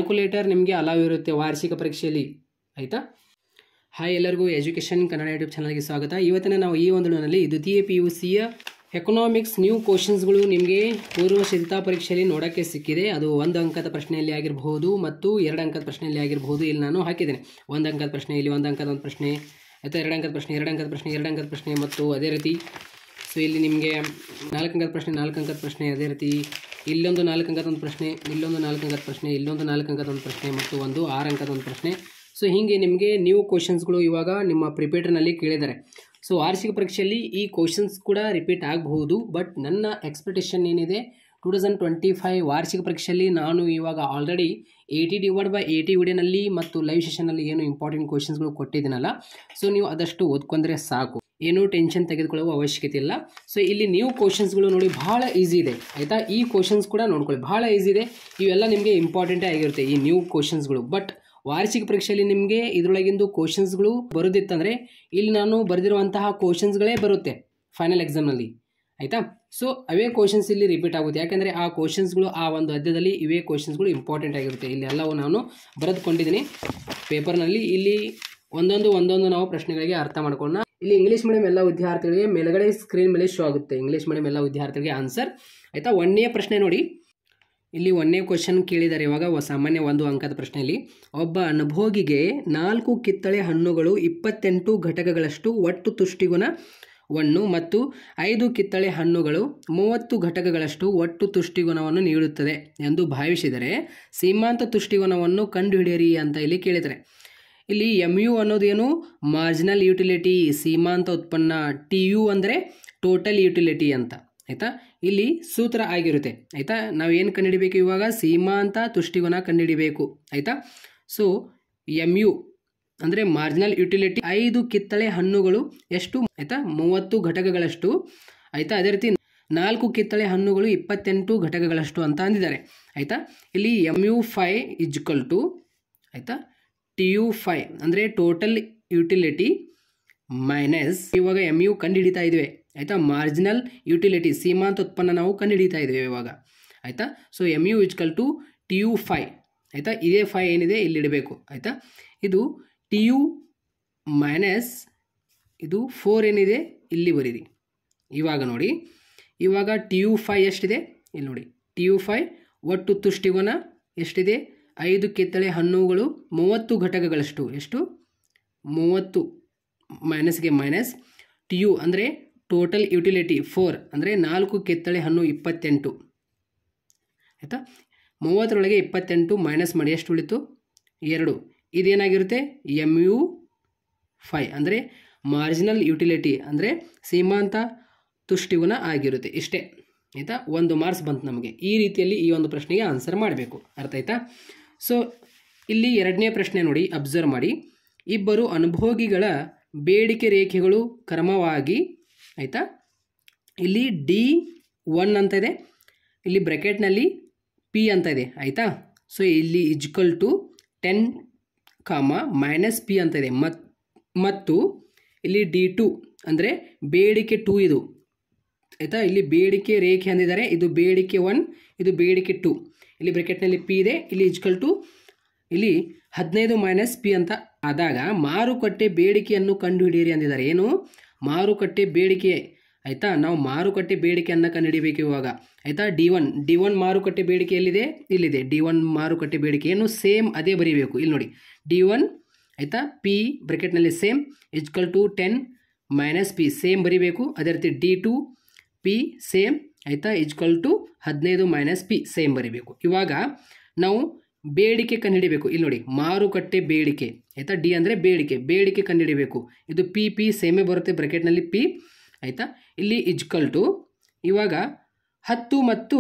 Calculator ನಿಮಗೆ allow ಇರುತ್ತೆ ವಾರ್ಷಿಕ ಪರೀಕ್ಷೆಯಲ್ಲಿ ಆಯಿತಾ. ಹಾಯ್, ಎಲ್ಲರಿಗೂ ಎಜುಕೇಷನ್ ಕನ್ನಡ ಯೂಟ್ಯೂಬ್ ಚಾನಲ್ಗೆ ಸ್ವಾಗತ. ಇವತ್ತಿನ ನಾವು ಈ ಒಂದು ನಲ್ಲಿ ದ್ವಿತೀಯ PUCಯ ಎಕನಾಮಿಕ್ಸ್ ನ್ಯೂ ಕ್ವಶನ್ಸ್ಗಳು ನಿಮಗೆ ಪೂರ್ವ ಸಿದ್ಧತಾ ಪರೀಕ್ಷೆಯಲ್ಲಿ ನೋಡೋಕ್ಕೆ ಸಿಕ್ಕಿದೆ. ಅದು 1 ಅಂಕದ ಪ್ರಶ್ನೆಯಲ್ಲಿ ಆಗಿರಬಹುದು ಮತ್ತು 2 ಅಂಕದ ಪ್ರಶ್ನೆಯಲ್ಲಿ ಆಗಿರಬಹುದು. ಇಲ್ಲಿ ನಾನು ಹಾಕಿದ್ದೇನೆ 1 ಅಂಕದ ಪ್ರಶ್ನೆ, ಇಲ್ಲಿ 1 ಅಂಕದ ಒಂದು ಪ್ರಶ್ನೆ, ಆಯಿತಾ, 2 ಅಂಕದ ಪ್ರಶ್ನೆ, 2 ಅಂಕದ ಪ್ರಶ್ನೆ, 2 ಅಂಕದ ಪ್ರಶ್ನೆ ಮತ್ತು ಅದೇ ರೀತಿ ಸೊ ಇಲ್ಲಿ ನಿಮಗೆ 4 ಅಂಕದ ಪ್ರಶ್ನೆ, 4 ಅಂಕದ ಪ್ರಶ್ನೆ, ಅದೇ ರೀತಿ ಇಲ್ಲೊಂದು 4 ಅಂಕದ ಒಂದು ಪ್ರಶ್ನೆ, ಇಲ್ಲೊಂದು 4 ಅಂಕದ ಪ್ರಶ್ನೆ, ಇಲ್ಲೊಂದು 4 ಅಂಕದ ಒಂದು ಪ್ರಶ್ನೆ ಮತ್ತು ಒಂದು 6 ಅಂಕದ ಒಂದು ಪ್ರಶ್ನೆ. ಸೊ ಹೀಗೆ ನಿಮಗೆ ನ್ಯೂ ಕ್ವಶನ್ಸ್ಗಳು ಇವಾಗ ನಿಮ್ಮ ಪ್ರಿಪೇಟರ್ನಲ್ಲಿ ಕೇಳಿದ್ದಾರೆ. ಸೊ ವಾರ್ಷಿಕ ಪರೀಕ್ಷೆಯಲ್ಲಿ ಈ ಕ್ವಶನ್ಸ್ ಕೂಡ ರಿಪೀಟ್ ಆಗಬಹುದು. ಬಟ್ ನನ್ನ ಎಕ್ಸ್ಪೆಕ್ಟೇಷನ್ ಏನಿದೆ, 2025 ವಾರ್ಷಿಕ ಪರೀಕ್ಷೆಯಲ್ಲಿ ನಾನು ಇವಾಗ ಆಲ್ರೆಡಿ 80/80 ವಿಡಿಯೋನಲ್ಲಿ ಮತ್ತು ಲೈವ್ ಸೆಷನ್ನಲ್ಲಿ ಏನು ಇಂಪಾರ್ಟೆಂಟ್ ಕ್ವಶನ್ಸ್ಗಳು ಕೊಟ್ಟಿದ್ದೀನಲ್ಲ, ಸೊ ನೀವು ಅದಷ್ಟು ಓದ್ಕೊಂಡ್ರೆ ಸಾಕು, ಏನೂ ಟೆನ್ಷನ್ ತೆಗೆದುಕೊಳ್ಳುವ ಅವಶ್ಯಕತೆ ಇಲ್ಲ. ಸೊ ಇಲ್ಲಿ ನ್ಯೂ ಕ್ವಶನ್ಸ್ಗಳು ನೋಡಿ ಭಾಳ ಈಸಿ ಇದೆ ಆಯಿತಾ. ಈ ಕ್ವಶನ್ಸ್ ಕೂಡ ನೋಡ್ಕೊಳ್ಳಿ, ಭಾಳ ಈಸಿ ಇದೆ. ಇವೆಲ್ಲ ನಿಮಗೆ ಇಂಪಾರ್ಟೆಂಟೇ ಆಗಿರುತ್ತೆ ಈ ನ್ಯೂ ಕ್ವಶನ್ಸ್ಗಳು. ಬಟ್ ವಾರ್ಷಿಕ ಪರೀಕ್ಷೆಯಲ್ಲಿ ನಿಮಗೆ ಇದರೊಳಗಿಂದು ಕ್ವಶನ್ಸ್ಗಳು ಬರೋದಿತ್ತಂದರೆ ಇಲ್ಲಿ ನಾನು ಬರೆದಿರುವಂತಹ ಕ್ವಶನ್ಸ್ಗಳೇ ಬರುತ್ತೆ ಫೈನಲ್ ಎಕ್ಸಾಮ್ನಲ್ಲಿ ಆಯಿತಾ. ಸೊ ಅವೇ ಕ್ವಶನ್ಸ್ ಇಲ್ಲಿ ರಿಪೀಟ್ ಆಗುತ್ತೆ, ಯಾಕೆಂದರೆ ಆ ಕ್ವಶನ್ಸ್ಗಳು ಆ ಒಂದು ಅಧ್ಯಾಯದಲ್ಲಿ ಇವೇ ಕ್ವಶನ್ಸ್ಗಳು ಇಂಪಾರ್ಟೆಂಟ್ ಆಗಿರುತ್ತೆ. ಇಲ್ಲಿ ಎಲ್ಲವೂ ನಾನು ಬರೆದುಕೊಂಡಿದ್ದೀನಿ ಪೇಪರ್ನಲ್ಲಿ. ಇಲ್ಲಿ ಒಂದೊಂದು ನಾವು ಪ್ರಶ್ನೆಗಳಿಗೆ ಅರ್ಥ ಮಾಡ್ಕೊಳ್ಳೋಣ. ಇಲ್ಲಿ ಇಂಗ್ಲೀಷ್ ಮೀಡಿಯಂ ಎಲ್ಲ ವಿದ್ಯಾರ್ಥಿಗಳಿಗೆ ಮೇಲ್ಗಡೆ ಸ್ಕ್ರೀನ್ ಮೇಲೆ ಶೋ ಆಗುತ್ತೆ ಇಂಗ್ಲೀಷ್ ಮೀಡಿಯಂ ಎಲ್ಲ ವಿದ್ಯಾರ್ಥಿಗಳಿಗೆ ಆನ್ಸರ್ ಆಯಿತಾ. 1ನೇ ಪ್ರಶ್ನೆ ನೋಡಿ, ಇಲ್ಲಿ 1ನೇ ಕ್ವಶನ್ ಕೇಳಿದ್ದಾರೆ ಇವಾಗ ಸಾಮಾನ್ಯ 1 ಅಂಕದ ಪ್ರಶ್ನೆಯಲ್ಲಿ. ಒಬ್ಬ ಅನುಭೋಗಿಗೆ 4 ಕಿತ್ತಳೆ ಹಣ್ಣುಗಳು 28 ಘಟಕಗಳಷ್ಟು ಒಟ್ಟು ತುಷ್ಟಿಗುಣವನ್ನು ಮತ್ತು 5 ಕಿತ್ತಳೆ ಹಣ್ಣುಗಳು 30 ಘಟಕಗಳಷ್ಟು ಒಟ್ಟು ತುಷ್ಟಿಗುಣವನ್ನು ನೀಡುತ್ತದೆ ಎಂದು ಭಾವಿಸಿದರೆ ಸೀಮಾಂತ ತುಷ್ಟಿಗುಣವನ್ನು ಕಂಡುಹಿಡಿಯಿರಿ ಅಂತ ಇಲ್ಲಿ ಕೇಳಿದ್ದಾರೆ. ಇಲ್ಲಿ MU ಅನ್ನೋದೇನು, ಮಾರ್ಜಿನಲ್ ಯುಟಿಲಿಟಿ, ಸೀಮಾಂತ ಉತ್ಪನ್ನ. TU ಅಂದರೆ ಟೋಟಲ್ ಯುಟಿಲಿಟಿ ಅಂತ ಆಯಿತಾ. ಇಲ್ಲಿ ಸೂತ್ರ ಆಗಿರುತ್ತೆ ಆಯಿತಾ. ನಾವು ಏನು ಕಂಡುಹಿಡಿಬೇಕು ಇವಾಗ, ಸೀಮಾಂತ ತುಷ್ಟಿಗುಣ ಕಂಡುಹಿಡಿಬೇಕು ಆಯಿತಾ. ಸೊ MU ಅಂದರೆ ಮಾರ್ಜಿನಲ್ ಯುಟಿಲಿಟಿ. 5 ಕಿತ್ತಳೆ ಹಣ್ಣುಗಳು ಎಷ್ಟು ಆಯಿತಾ, 30 ಘಟಕಗಳಷ್ಟು ಆಯಿತಾ. ಅದೇ ರೀತಿ 4 ಕಿತ್ತಳೆ ಹಣ್ಣುಗಳು 28 ಘಟಕಗಳಷ್ಟು ಅಂತ ಅಂದಿದ್ದಾರೆ ಆಯಿತಾ. ಇಲ್ಲಿ MU5 = ಆಯಿತಾ TU5 ಅಂದರೆ ಟೋಟಲ್ ಯುಟಿಲಿಟಿ ಮೈನಸ್ ಇವಾಗ MU ಕಂಡುಹಿಡಿತಾ ಇದ್ದೇವೆ ಆಯಿತಾ. ಮಾರ್ಜಿನಲ್ ಯುಟಿಲಿಟಿ ಸೀಮಾಂತ ಉತ್ಪನ್ನ ನಾವು ಕಂಡುಹಿಡಿತಾ ಇದ್ದೇವೆ ಇವಾಗ ಆಯಿತಾ. ಸೊ MU = TU5 ಆಯಿತಾ. ಇದೇ 5 ಏನಿದೆ ಇಲ್ಲಿ ಇಡಬೇಕು ಆಯಿತಾ. ಇದು TU ಮೈನಸ್ ಇದು 4 ಏನಿದೆ ಇಲ್ಲಿ ಬರೀರಿ. ಇವಾಗ ನೋಡಿ, ಇವಾಗ TU5 ಎಷ್ಟಿದೆ ಇಲ್ಲಿ ನೋಡಿ. TU5 ಒಟ್ಟು ತುಷ್ಟಿಗುಣ ಎಷ್ಟಿದೆ, 5 ಕಿತ್ತಳೆ ಹಣ್ಣುಗಳು 30 ಘಟಕಗಳಷ್ಟು, ಎಷ್ಟು 30 ಮೈನಸ್ಗೆ ಮೈನಸ್. TU ಅಂದರೆ ಟೋಟಲ್ ಯುಟಿಲಿಟಿ 4 ಅಂದರೆ 4 ಕಿತ್ತಳೆ ಹಣ್ಣು 28 ಆಯಿತಾ. 30ರೊಳಗೆ 28 ಮೈನಸ್ ಮಾಡಿ ಎಷ್ಟು ಉಳಿತು, 2. ಇದೇನಾಗಿರುತ್ತೆ MU5 ಅಂದರೆ ಮಾರ್ಜಿನಲ್ ಯುಟಿಲಿಟಿ ಅಂದರೆ ಸೀಮಾಂತ ತುಷ್ಟಿಗುಣ ಆಗಿರುತ್ತೆ. ಇಷ್ಟೇ ಆಯಿತಾ. 1 ಮಾರ್ಕ್ಸ್ ಬಂತು ನಮಗೆ. ಈ ರೀತಿಯಲ್ಲಿ ಈ ಒಂದು ಪ್ರಶ್ನೆಗೆ ಆನ್ಸರ್ ಮಾಡಬೇಕು, ಅರ್ಥ ಆಯ್ತಾ. ಸೊ ಇಲ್ಲಿ 2ನೇ ಪ್ರಶ್ನೆ ನೋಡಿ, ಅಬ್ಸರ್ವ್ ಮಾಡಿ. ಇಬ್ಬರು ಅನುಭೋಗಿಗಳ ಬೇಡಿಕೆ ರೇಖೆಗಳು ಕ್ರಮವಾಗಿ ಆಯಿತಾ. ಇಲ್ಲಿ D1 ಅಂತ ಇದೆ, ಇಲ್ಲಿ ಬ್ರ್ಯಾಕೆಟ್ನಲ್ಲಿ P ಅಂತ ಇದೆ ಆಯಿತಾ. ಸೊ ಇಲ್ಲಿ = 10, -P ಅಂತ ಇದೆ. ಮತ್ತು ಇಲ್ಲಿ D2 ಅಂದರೆ ಬೇಡಿಕೆ 2 ಇದು ಆಯಿತಾ. ಇಲ್ಲಿ ಬೇಡಿಕೆ ರೇಖೆ ಅಂದಿದ್ದಾರೆ, ಇದು ಬೇಡಿಕೆ 1, ಇದು ಬೇಡಿಕೆ 2. ಇಲ್ಲಿ ಬ್ರ್ಯಾಕೆಟ್ನಲ್ಲಿ P ಇದೆ. ಇಲ್ಲಿ = ಇಲ್ಲಿ 15 - P ಅಂತ ಆದಾಗ ಮಾರುಕಟ್ಟೆ ಬೇಡಿಕೆಯನ್ನು ಕಂಡುಹಿಡಿಯಿರಿ ಅಂದಿದ್ದಾರೆ. ಏನು, ಮಾರುಕಟ್ಟೆ ಬೇಡಿಕೆ ಆಯಿತಾ. ನಾವು ಮಾರುಕಟ್ಟೆ ಬೇಡಿಕೆಯನ್ನು ಕಂಡುಹಿಡಿಯಬೇಕು ಇವಾಗ ಆಯಿತಾ. D1 ಮಾರುಕಟ್ಟೆ ಬೇಡಿಕೆ ಎಲ್ಲಿದೆ, ಇಲ್ಲಿದೆ. D1 ಮಾರುಕಟ್ಟೆ ಬೇಡಿಕೆ ಏನು ಸೇಮ್ ಅದೇ ಬರೀಬೇಕು. ಇಲ್ಲಿ ನೋಡಿ D1 ಆಯಿತಾ, P ಬ್ರ್ಯಾಕೆಟ್ನಲ್ಲಿ ಸೇಮ್ = 10 - P ಸೇಮ್ ಬರೀಬೇಕು. ಅದೇ ರೀತಿ D2 P ಸೇಮ್ ಆಯಿತಾ = 15 - P ಸೇಮ್ ಬರೀಬೇಕು. ಇವಾಗ ನಾವು ಬೇಡಿಕೆ ಕಂಡುಹಿಡಿಯಬೇಕು. ಇಲ್ಲಿ ನೋಡಿ ಮಾರುಕಟ್ಟೆ ಬೇಡಿಕೆ ಆಯಿತಾ. D ಅಂದರೆ ಬೇಡಿಕೆ ಕಂಡುಹಿಡಿಯಬೇಕು. ಇದು P ಸೇಮೇ ಬರುತ್ತೆ ಬ್ರ್ಯಾಕೆಟ್ನಲ್ಲಿ P ಆಯಿತಾ. ಇಲ್ಲಿ = ಇವಾಗ 10 ಮತ್ತು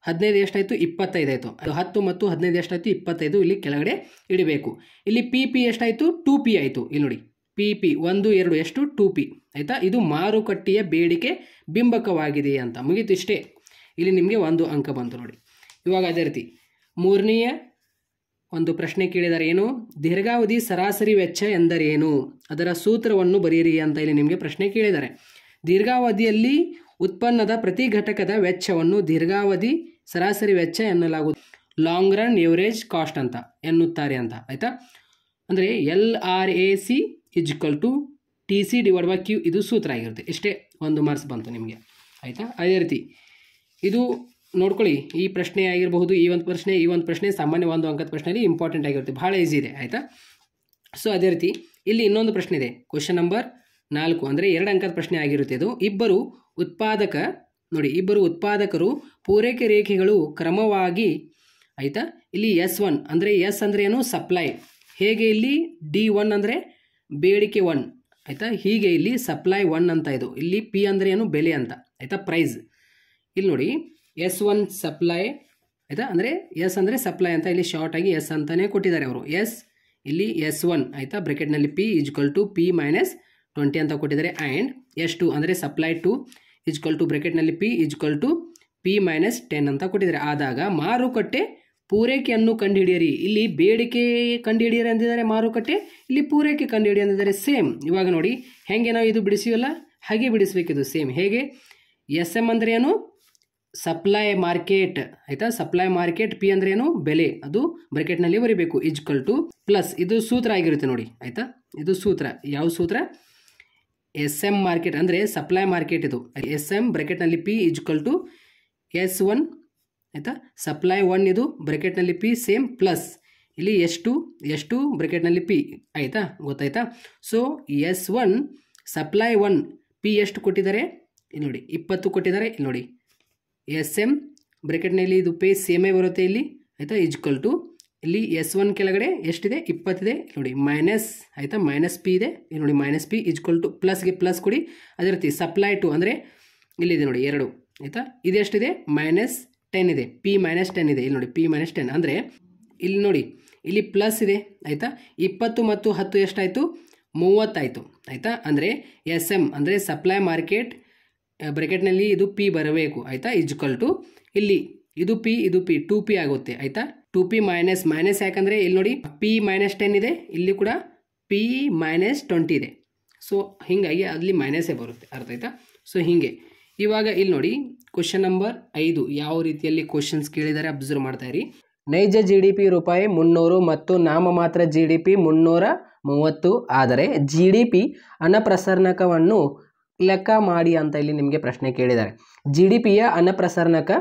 15 ಎಷ್ಟಾಯಿತು, 25 ಆಯಿತು. ಅದು 10 ಮತ್ತು 15 ಎಷ್ಟಾಯಿತು, 25 ಇಲ್ಲಿ ಕೆಳಗಡೆ ಇಡಬೇಕು. ಇಲ್ಲಿ P ಎಷ್ಟಾಯಿತು, 2P ಆಯಿತು. ಇಲ್ಲಿ ನೋಡಿ P 1 2 ಎಷ್ಟು 2P ಆಯಿತಾ. ಇದು ಮಾರುಕಟ್ಟೆಯ ಬೇಡಿಕೆ ಬಿಂಬಕವಾಗಿದೆ ಅಂತ ಮುಗೀತು, ಇಷ್ಟೇ. ಇಲ್ಲಿ ನಿಮಗೆ 1 ಅಂಕ ಬಂತು ನೋಡಿ. ಇವಾಗ ಅದೇ ರೀತಿ 3ನೆಯ ಒಂದು ಪ್ರಶ್ನೆ ಕೇಳಿದ್ದಾರೆ. ಏನು, ದೀರ್ಘಾವಧಿ ಸರಾಸರಿ ವೆಚ್ಚ ಎಂದರೇನು, ಅದರ ಸೂತ್ರವನ್ನು ಬರೆಯಿರಿ ಅಂತ ಇಲ್ಲಿ ನಿಮಗೆ ಪ್ರಶ್ನೆ ಕೇಳಿದ್ದಾರೆ. ದೀರ್ಘಾವಧಿಯಲ್ಲಿ ಉತ್ಪನ್ನದ ಪ್ರತಿ ಘಟಕದ ವೆಚ್ಚವನ್ನು ದೀರ್ಘಾವಧಿ ಸರಾಸರಿ ವೆಚ್ಚ ಎನ್ನಲಾಗುತ್ತದೆ. ಲಾಂಗ್ ರನ್ ಎವರೇಜ್ ಕಾಸ್ಟ್ ಅಂತ ಎನ್ನುತ್ತಾರೆ ಅಂತ ಆಯಿತಾ. ಅಂದರೆ LRAC equal to TC divide by Q ಇದು ಸೂತ್ರ ಆಗಿರುತ್ತೆ. ಇಷ್ಟೇ, 1 ಮಾರ್ಕ್ಸ್ ಬಂತು ನಿಮಗೆ ಆಯಿತಾ. ಅದೇ ರೀತಿ ಇದು ನೋಡ್ಕೊಳ್ಳಿ, ಈ ಪ್ರಶ್ನೆ ಆಗಿರಬಹುದು, ಈ ಒಂದು ಪ್ರಶ್ನೆ ಸಾಮಾನ್ಯ 1 ಅಂಕದ ಪ್ರಶ್ನೆಯಲ್ಲಿ ಇಂಪಾರ್ಟೆಂಟ್ ಆಗಿರುತ್ತೆ, ಭಾಳ ಈಸಿ ಇದೆ ಆಯಿತಾ. ಸೊ ಅದೇ ರೀತಿ ಇಲ್ಲಿ ಇನ್ನೊಂದು ಪ್ರಶ್ನೆ ಇದೆ, ಕ್ವಶನ್ ನಂಬರ್ 4 ಅಂದರೆ 2 ಅಂಕದ ಪ್ರಶ್ನೆ ಆಗಿರುತ್ತೆ ಇದು. ಇಬ್ಬರು ಉತ್ಪಾದಕರು ಪೂರೈಕೆ ರೇಖೆಗಳು ಕ್ರಮವಾಗಿ ಆಯಿತಾ. ಇಲ್ಲಿ S1 ಅಂದರೆ ಎಸ್ ಅಂದರೆ ಏನು, ಸಪ್ಲೈ. ಹೇಗೆ ಇಲ್ಲಿ D1 ಅಂದರೆ ಬೇಡಿಕೆ 1 ಆಯಿತಾ. ಹೀಗೆ ಇಲ್ಲಿ ಸಪ್ಲೈ 1 ಅಂತ ಇದು. ಇಲ್ಲಿ P ಅಂದರೆ ಏನು, ಬೆಲೆ ಅಂತ ಆಯಿತಾ, ಪ್ರೈಸ್. ಇಲ್ಲಿ ನೋಡಿ S1 ಸಪ್ಲೈ ಆಯಿತಾ, ಅಂದರೆ ಎಸ್ ಅಂದರೆ ಸಪ್ಲೈ ಅಂತ ಇಲ್ಲಿ ಶಾರ್ಟ್ ಆಗಿ ಎಸ್ ಅಂತಲೇ ಕೊಟ್ಟಿದ್ದಾರೆ ಅವರು. ಎಸ್ ಇಲ್ಲಿ S1 ಆಯಿತಾ, ಬ್ರೆಕೆಟ್ನಲ್ಲಿ P equal to P minus 20 ಅಂತ ಕೊಟ್ಟಿದ್ದಾರೆ. ಆ್ಯಂಡ್ S2 ಅಂದರೆ ಸಪ್ಲೈ 2 ಈಜ್ವಲ್ ಟು ಬ್ರೆಕೆಟ್ನಲ್ಲಿ P equal to P minus 10 ಅಂತ ಕೊಟ್ಟಿದ್ದಾರೆ. ಆದಾಗ ಮಾರುಕಟ್ಟೆ ಪೂರೈಕೆಯನ್ನು ಕಂಡುಹಿಡಿಯಿರಿ. ಇಲ್ಲಿ ಬೇಡಿಕೆ ಕಂಡುಹಿಡಿಯಿರಿ ಅಂದಿದ್ದಾರೆ, ಮಾರುಕಟ್ಟೆ ಇಲ್ಲಿ ಪೂರೈಕೆ ಕಂಡುಹಿಡಿಯಿ ಅಂದಿದ್ದಾರೆ. ಸೇಮ್ ಇವಾಗ ನೋಡಿ ಹೇಗೆ ನಾವು ಇದು ಬಿಡಿಸಿವಲ್ಲ, ಹಾಗೆ ಬಿಡಿಸಬೇಕಿದು ಸೇಮ್. ಹೇಗೆ SM ಅಂದರೆ ಏನು, ಸಪ್ಲೈ ಮಾರ್ಕೆಟ್ ಆಯಿತಾ, ಸಪ್ಲೈ ಮಾರ್ಕೆಟ್. P ಅಂದರೆ ಏನು, ಬೆಲೆ, ಅದು ಬ್ರೆಕೆಟ್ನಲ್ಲಿ ಬರೀಬೇಕು ಈಜ್ವಲ್ ಟು ಪ್ಲಸ್. ಇದು ಸೂತ್ರ ಆಗಿರುತ್ತೆ ನೋಡಿ ಆಯಿತಾ. ಇದು ಸೂತ್ರ, ಯಾವ ಸೂತ್ರ, SM ಮಾರ್ಕೆಟ್ ಅಂದರೆ ಸಪ್ಲೈ ಮಾರ್ಕೆಟ್. ಇದು SM ಬ್ರೆಕೆಟ್ನಲ್ಲಿ P ಈಜ್ವಲ್ ಟು S1 ಆಯಿತಾ, ಸಪ್ಲೈ 1 ಇದು ಬ್ರೆಕೆಟ್ನಲ್ಲಿ P ಸೇಮ್ ಪ್ಲಸ್ ಇಲ್ಲಿ ಎಷ್ಟು ಬ್ರೆಕೆಟ್ನಲ್ಲಿ P ಆಯಿತಾ, ಗೊತ್ತಾಯ್ತಾ. ಸೊ S1 ಸಪ್ಲೈ 1 P ಎಷ್ಟು ಕೊಟ್ಟಿದ್ದಾರೆ ಇಲ್ಲಿ ನೋಡಿ, 20 ಕೊಟ್ಟಿದ್ದಾರೆ. ಇಲ್ಲಿ ನೋಡಿ SM ಬ್ರೆಕೆಟ್ನಲ್ಲಿ ಇದು ಪೇ ಸೇಮೇ ಬರುತ್ತೆ ಇಲ್ಲಿ ಆಯಿತಾ, ಈಜ್ವಲ್ ಟು ಇಲ್ಲಿ S1 ಕೆಳಗಡೆ ಎಷ್ಟಿದೆ, 20 ಇದೆ ನೋಡಿ, ಮೈನಸ್ ಆಯಿತಾ, ಮೈನಸ್ P ಇದೆ ಇಲ್ಲಿ ನೋಡಿ, ಮೈನಸ್ P ಈಜ್ವಲ್ ಟು ಪ್ಲಸ್ಗೆ ಪ್ಲಸ್ ಕೊಡಿ. ಅದೇ ರೀತಿ ಸಪ್ಲೈ 2 ಅಂದರೆ ಇಲ್ಲಿದೆ ನೋಡಿ 2 ಆಯಿತಾ, ಇದು ಎಷ್ಟಿದೆ, ಮೈನಸ್ 10 ಇದೆ, P ಮೈನಸ್ 10 ಇದೆ ಇಲ್ಲಿ ನೋಡಿ, P ಮೈನಸ್ 10 ಅಂದರೆ ಇಲ್ಲಿ ನೋಡಿ ಇಲ್ಲಿ ಪ್ಲಸ್ ಇದೆ ಆಯಿತಾ. 20 ಮತ್ತು 10 ಎಷ್ಟಾಯಿತು, 30 ಆಯಿತು ಆಯಿತಾ. ಅಂದರೆ SM ಅಂದರೆ ಸಪ್ಲೈ ಮಾರ್ಕೆಟ್ ಬ್ರೆಕೆಟ್ನಲ್ಲಿ ಇದು P ಬರಬೇಕು ಆಯಿತಾ, ಈಜ್ವಲ್ ಟು ಇಲ್ಲಿ ಇದು P 2P ಆಗುತ್ತೆ ಆಯಿತಾ. 2P ಮೈನಸ್ ಯಾಕಂದರೆ ಇಲ್ಲಿ ನೋಡಿ P ಮೈನಸ್ 10 ಇದೆ, ಇಲ್ಲಿ ಕೂಡ P ಮೈನಸ್ 20 ಇದೆ. ಸೊ ಹೀಗಾಗಿ ಅಲ್ಲಿ ಮೈನಸ್ಸೇ ಬರುತ್ತೆ, ಅರ್ಥ ಆಯ್ತಾ. ಸೊ ಹೀಗೆ ಇವಾಗ ಇಲ್ಲಿ ನೋಡಿ ಕ್ವಶನ್ ನಂಬರ್ 5 ಯಾವ ರೀತಿಯಲ್ಲಿ ಕ್ವಶನ್ಸ್ ಕೇಳಿದ್ದಾರೆ ಅಬ್ಸರ್ವ್ ಮಾಡ್ತಾ ಇರಿ. ನೈಜ GDP ರೂಪಾಯಿ 300 ಮತ್ತು ನಾಮಮಾತ್ರ GDP 330 ಆದರೆ GDP ಹಣಪ್ರಸರಣಕವನ್ನು ಲೆಕ್ಕ ಮಾಡಿ ಅಂತ ಇಲ್ಲಿ ನಿಮಗೆ ಪ್ರಶ್ನೆ ಕೇಳಿದ್ದಾರೆ. GDPಯ ಹಣಪ್ರಸರಣಕ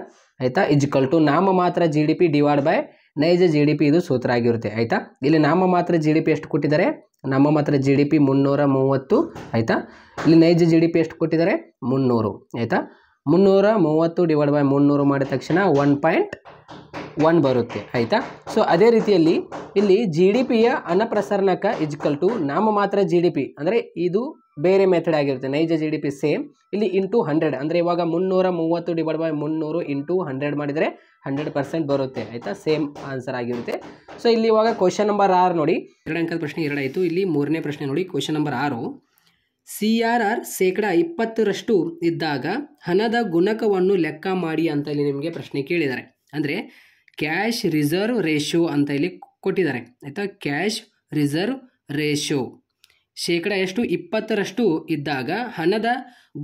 ಆಯಿತಾ ಈಜ್ವಲ್ ಟು ನಾಮಮಾತ್ರ GDP ಡಿವೈಡ್ ಬೈ ನೈಜ GDP ಇದು ಸೂತ್ರ ಆಗಿರುತ್ತೆ ಆಯಿತಾ. ಇಲ್ಲಿ ನಾಮಮಾತ್ರ GDP ಎಷ್ಟು ಕೊಟ್ಟಿದ್ದಾರೆ, ನಾಮಮಾತ್ರ GDP 330 ಆಯಿತಾ. ಇಲ್ಲಿ ನೈಜ GDP ಎಷ್ಟು ಕೊಟ್ಟಿದ್ದಾರೆ, 300 ಆಯಿತಾ. 330 ಡಿವೈಡ್ ಬೈ 300 ಮಾಡಿದ ತಕ್ಷಣ 1.1 ಬರುತ್ತೆ ಆಯಿತಾ. ಸೊ ಅದೇ ರೀತಿಯಲ್ಲಿ ಇಲ್ಲಿ GDPಯ ಹಣಪ್ರಸರಣಕ ಈಜ್ವಲ್ ಟು ನಾಮಮಾತ್ರ GDP ಅಂದರೆ ಇದು ಬೇರೆ ಮೆಥಡ್ ಆಗಿರುತ್ತೆ. ನೈಜ GDP ಸೇಮ್ ಇಲ್ಲಿ ಇಂಟು 100 ಅಂದರೆ ಇವಾಗ 330 ಡಿವೈಡ್ ಬೈ 300 ಇಂಟು 100 ಮಾಡಿದರೆ 100% ಬರುತ್ತೆ ಆಯಿತಾ, ಸೇಮ್ ಆನ್ಸರ್ ಆಗಿರುತ್ತೆ. ಸೊ ಇಲ್ಲಿ ಇವಾಗ ಕ್ವಶನ್ ನಂಬರ್ 6 ನೋಡಿ, 2 ಅಂಕದ ಪ್ರಶ್ನೆ 2 ಆಯಿತು. ಇಲ್ಲಿ 3ನೇ ಪ್ರಶ್ನೆ ನೋಡಿ, ಕ್ವಶನ್ ನಂಬರ್ 6 CRR 20% ಇದ್ದಾಗ ಹಣದ ಗುಣಕವನ್ನು ಲೆಕ್ಕ ಮಾಡಿ ಅಂತ ಇಲ್ಲಿ ನಿಮಗೆ ಪ್ರಶ್ನೆ ಕೇಳಿದ್ದಾರೆ. ಅಂದರೆ ಕ್ಯಾಶ್ ರಿಸರ್ವ್ ರೇಷಿಯೋ ಅಂತ ಇಲ್ಲಿ ಕೊಟ್ಟಿದ್ದಾರೆ ಆಯಿತಾ. ಕ್ಯಾಶ್ ರಿಸರ್ವ್ ರೇಷಿಯೋ ಶೇಕಡ ಎಷ್ಟು, 20% ಇದ್ದಾಗ ಹಣದ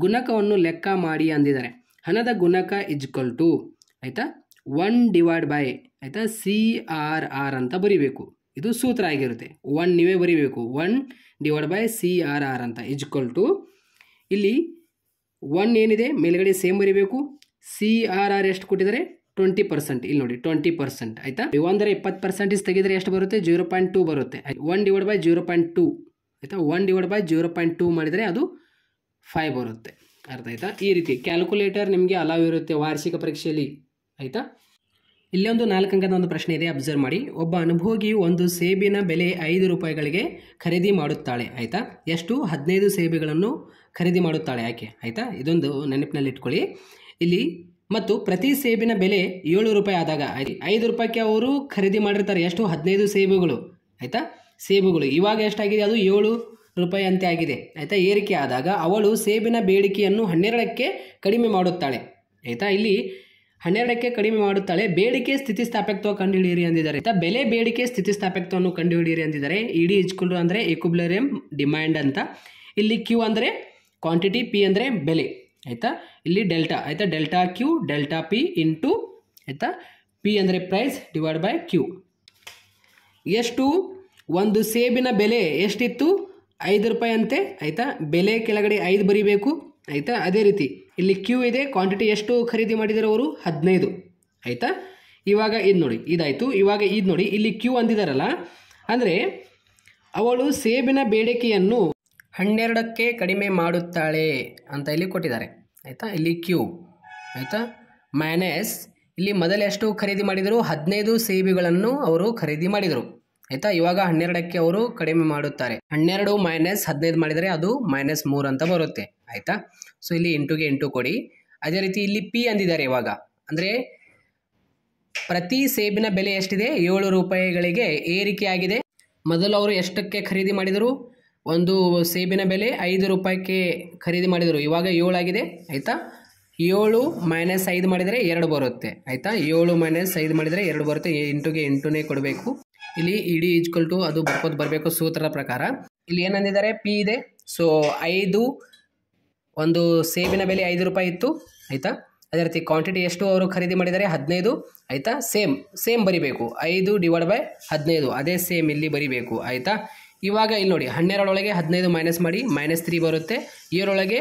ಗುಣಕವನ್ನು ಲೆಕ್ಕ ಮಾಡಿ ಅಂದಿದ್ದಾರೆ. ಹಣದ ಗುಣಕ ಈಜ್ವಲ್ ಟು ಆಯಿತಾ 1 ಡಿವೈಡ್ ಬೈ ಆಯಿತಾ CRR ಅಂತ ಬರೀಬೇಕು. ಇದು ಸೂತ್ರ ಆಗಿರುತ್ತೆ, 1 ನೀವೇ ಬರೀಬೇಕು, 1 ಡಿವೈಡ್ ಬೈ CRR ಅಂತ ಈಜ್ವಲ್ ಟು ಇಲ್ಲಿ 1 ಏನಿದೆ ಮೇಲ್ಗಡೆ ಸೇಮ್ ಬರೀಬೇಕು. CRR ಎಷ್ಟು ಕೊಟ್ಟಿದ್ದಾರೆ, 20%. ಇಲ್ಲಿ ನೋಡಿ 20% ಆಯಿತಾ. 100 ತೆಗೆದರೆ ಎಷ್ಟು ಬರುತ್ತೆ, 0.2 ಬರುತ್ತೆ. 1 ಡಿವೈಡ್ ಬೈ 0.2 ಆಯಿತಾ, 1 ಡಿವೈಡ್ ಬೈ 0.2 ಮಾಡಿದರೆ ಅದು 5 ಬರುತ್ತೆ, ಅರ್ಥ ಆಯಿತಾ. ಈ ರೀತಿ ಕ್ಯಾಲ್ಕುಲೇಟರ್ ನಿಮಗೆ ಅಲಾವ್ ಇರುತ್ತೆ ವಾರ್ಷಿಕ ಪರೀಕ್ಷೆಯಲ್ಲಿ ಆಯಿತಾ. ಇಲ್ಲಿ ಒಂದು 4 ಅಂಕದ ಒಂದು ಪ್ರಶ್ನೆ ಇದೆ, ಅಬ್ಸರ್ವ್ ಮಾಡಿ. ಒಬ್ಬ ಅನುಭೋಗಿ ಒಂದು ಸೇಬಿನ ಬೆಲೆ 5 ರೂಪಾಯಿಗಳಿಗೆ ಖರೀದಿ ಮಾಡುತ್ತಾಳೆ ಆಯಿತಾ. ಎಷ್ಟು, 15 ಸೇಬುಗಳನ್ನು ಖರೀದಿ ಮಾಡುತ್ತಾಳೆ ಆಕೆ ಆಯಿತಾ. ಇದೊಂದು ನೆನಪಿನಲ್ಲಿ ಇಟ್ಕೊಳ್ಳಿ ಇಲ್ಲಿ. ಮತ್ತು ಪ್ರತಿ ಸೇಬಿನ ಬೆಲೆ 7 ರೂಪಾಯಿ ಆದಾಗ 5 ರೂಪಾಯಿಗೆ ಅವರು ಖರೀದಿ ಮಾಡಿರ್ತಾರೆ ಎಷ್ಟು, 15 ಸೇಬುಗಳು ಆಯಿತಾ. ಸೇಬುಗಳು ಇವಾಗ ಎಷ್ಟಾಗಿದೆ, ಅದು 7 ರೂಪಾಯಿ ಅಂತೆ ಆಗಿದೆ ಆಯಿತಾ. ಏರಿಕೆ ಆದಾಗ ಅವಳು ಸೇಬಿನ ಬೇಡಿಕೆಯನ್ನು 12ಕ್ಕೆ ಕಡಿಮೆ ಮಾಡುತ್ತಾಳೆ ಆಯಿತಾ. ಇಲ್ಲಿ 12ಕ್ಕೆ ಕಡಿಮೆ ಮಾಡುತ್ತಾಳೆ. ಬೇಡಿಕೆ ಸ್ಥಿತಿಸ್ಥಾಪಕತ್ವ ಕಂಡುಹಿಡಿಯಿರಿ ಅಂದಿದ್ದಾರೆ ಆಯಿತಾ. ಬೆಲೆ ಬೇಡಿಕೆ ಸ್ಥಿತಿಸ್ಥಾಪಕತ್ವವನ್ನು ಕಂಡುಹಿಡಿಯಿರಿ ಅಂದಿದ್ದಾರೆ. ಇಡಿ ಇಜ್ಕುಲ್ ಅಂದರೆ ಈಕ್ವಿಲಿಬ್ರಿಯಂ ಡಿಮ್ಯಾಂಡ್ ಅಂತ. ಇಲ್ಲಿ ಕ್ಯೂ ಅಂದರೆ ಕ್ವಾಂಟಿಟಿ, ಪಿ ಅಂದರೆ ಬೆಲೆ ಆಯಿತಾ. ಇಲ್ಲಿ ಡೆಲ್ಟಾ ಆಯಿತಾ, delta Q delta P into ಆಯಿತಾ ಪಿ ಅಂದರೆ ಪ್ರೈಸ್ ಡಿವೈಡ್ ಬೈ ಕ್ಯೂ. ಎಷ್ಟು ಒಂದು ಸೇಬಿನ ಬೆಲೆ ಎಷ್ಟಿತ್ತು? 5 ರೂಪಾಯಿ ಅಂತೆ ಆಯಿತಾ. ಬೆಲೆ ಕೆಳಗಡೆ 5 ಬರೀಬೇಕು ಆಯಿತಾ. ಅದೇ ರೀತಿ ಇಲ್ಲಿ ಕ್ಯೂ ಇದೆ, ಕ್ವಾಂಟಿಟಿ ಎಷ್ಟು ಖರೀದಿ ಮಾಡಿದರೆ ಅವರು 15 ಆಯಿತಾ. ಇವಾಗ ಇದು ನೋಡಿ ಇದಾಯಿತು. ಇವಾಗ ಇದು ನೋಡಿ ಇಲ್ಲಿ ಕ್ಯೂ ಅಂದಿದಾರಲ್ಲ, ಅಂದರೆ ಅವಳು ಸೇಬಿನ ಬೇಡಿಕೆಯನ್ನು 12ಕ್ಕೆ ಕಡಿಮೆ ಮಾಡುತ್ತಾಳೆ ಅಂತ ಇಲ್ಲಿ ಕೊಟ್ಟಿದ್ದಾರೆ ಆಯಿತಾ. ಇಲ್ಲಿ ಕ್ಯೂ ಆಯಿತಾ ಮೈನಸ್ ಇಲ್ಲಿ ಮೊದಲು ಎಷ್ಟು ಖರೀದಿ ಮಾಡಿದರು? 15 ಸೇಬಿಗಳನ್ನು ಅವರು ಖರೀದಿ ಮಾಡಿದರು ಆಯಿತಾ. ಇವಾಗ 12ಕ್ಕೆ ಅವರು ಕಡಿಮೆ ಮಾಡುತ್ತಾರೆ. 12 ಮೈನಸ್ 15 ಮಾಡಿದರೆ ಅದು -3 ಅಂತ ಬರುತ್ತೆ ಆಯಿತಾ. ಸೊ ಇಲ್ಲಿ ಇಂಟುಗೆ ಇಂಟು ಕೊಡಿ. ಅದೇ ರೀತಿ ಇಲ್ಲಿ ಪಿ ಅಂದಿದ್ದಾರೆ ಇವಾಗ, ಅಂದರೆ ಪ್ರತಿ ಸೇಬಿನ ಬೆಲೆ ಎಷ್ಟಿದೆ? 7 ರೂಪಾಯಿಗಳಿಗೆ ಏರಿಕೆಯಾಗಿದೆ. ಮೊದಲು ಅವರು ಎಷ್ಟಕ್ಕೆ ಖರೀದಿ ಮಾಡಿದರು? ಒಂದು ಸೇಬಿನ ಬೆಲೆ 5 ರೂಪಾಯಿಗೆ ಖರೀದಿ ಮಾಡಿದರು, ಇವಾಗ 7 ಆಗಿದೆ ಆಯಿತಾ. 7 ಮೈನಸ್ 5 ಮಾಡಿದರೆ 2 ಬರುತ್ತೆ ಆಯಿತಾ. 7 ಮೈನಸ್ 5 ಮಾಡಿದರೆ 2 ಬರುತ್ತೆ. ಇಂಟುಗೆ 8ನೇ ಕೊಡಬೇಕು. ಇಲ್ಲಿ ಇಡಿ ಈಜ್ವಲ್ ಟು ಅದು ಬರ್ಕೋದು ಬರಬೇಕು ಸೂತ್ರದ ಪ್ರಕಾರ. ಇಲ್ಲಿ ಏನಂದಿದ್ದಾರೆ? ಪಿ ಇದೆ. ಸೊ 5 ಒಂದು ಸೇಬಿನ ಬೆಲೆ 5 ರೂಪಾಯಿ ಇತ್ತು ಆಯಿತಾ. ಅದೇ ರೀತಿ ಕ್ವಾಂಟಿಟಿ ಎಷ್ಟು ಅವರು ಖರೀದಿ ಮಾಡಿದ್ದಾರೆ? 15 ಆಯಿತಾ. ಸೇಮ್ ಬರಿಬೇಕು, 5 ಡಿವೈಡ್ ಬೈ 15 ಅದೇ ಸೇಮ್ ಇಲ್ಲಿ ಬರಿಬೇಕು ಆಯಿತಾ. ಇವಾಗ ಇಲ್ಲಿ ನೋಡಿ 12 ಒಳಗೆ 15 ಮೈನಸ್ ಮಾಡಿ -3 ಬರುತ್ತೆ. 7 ಒಳಗೆ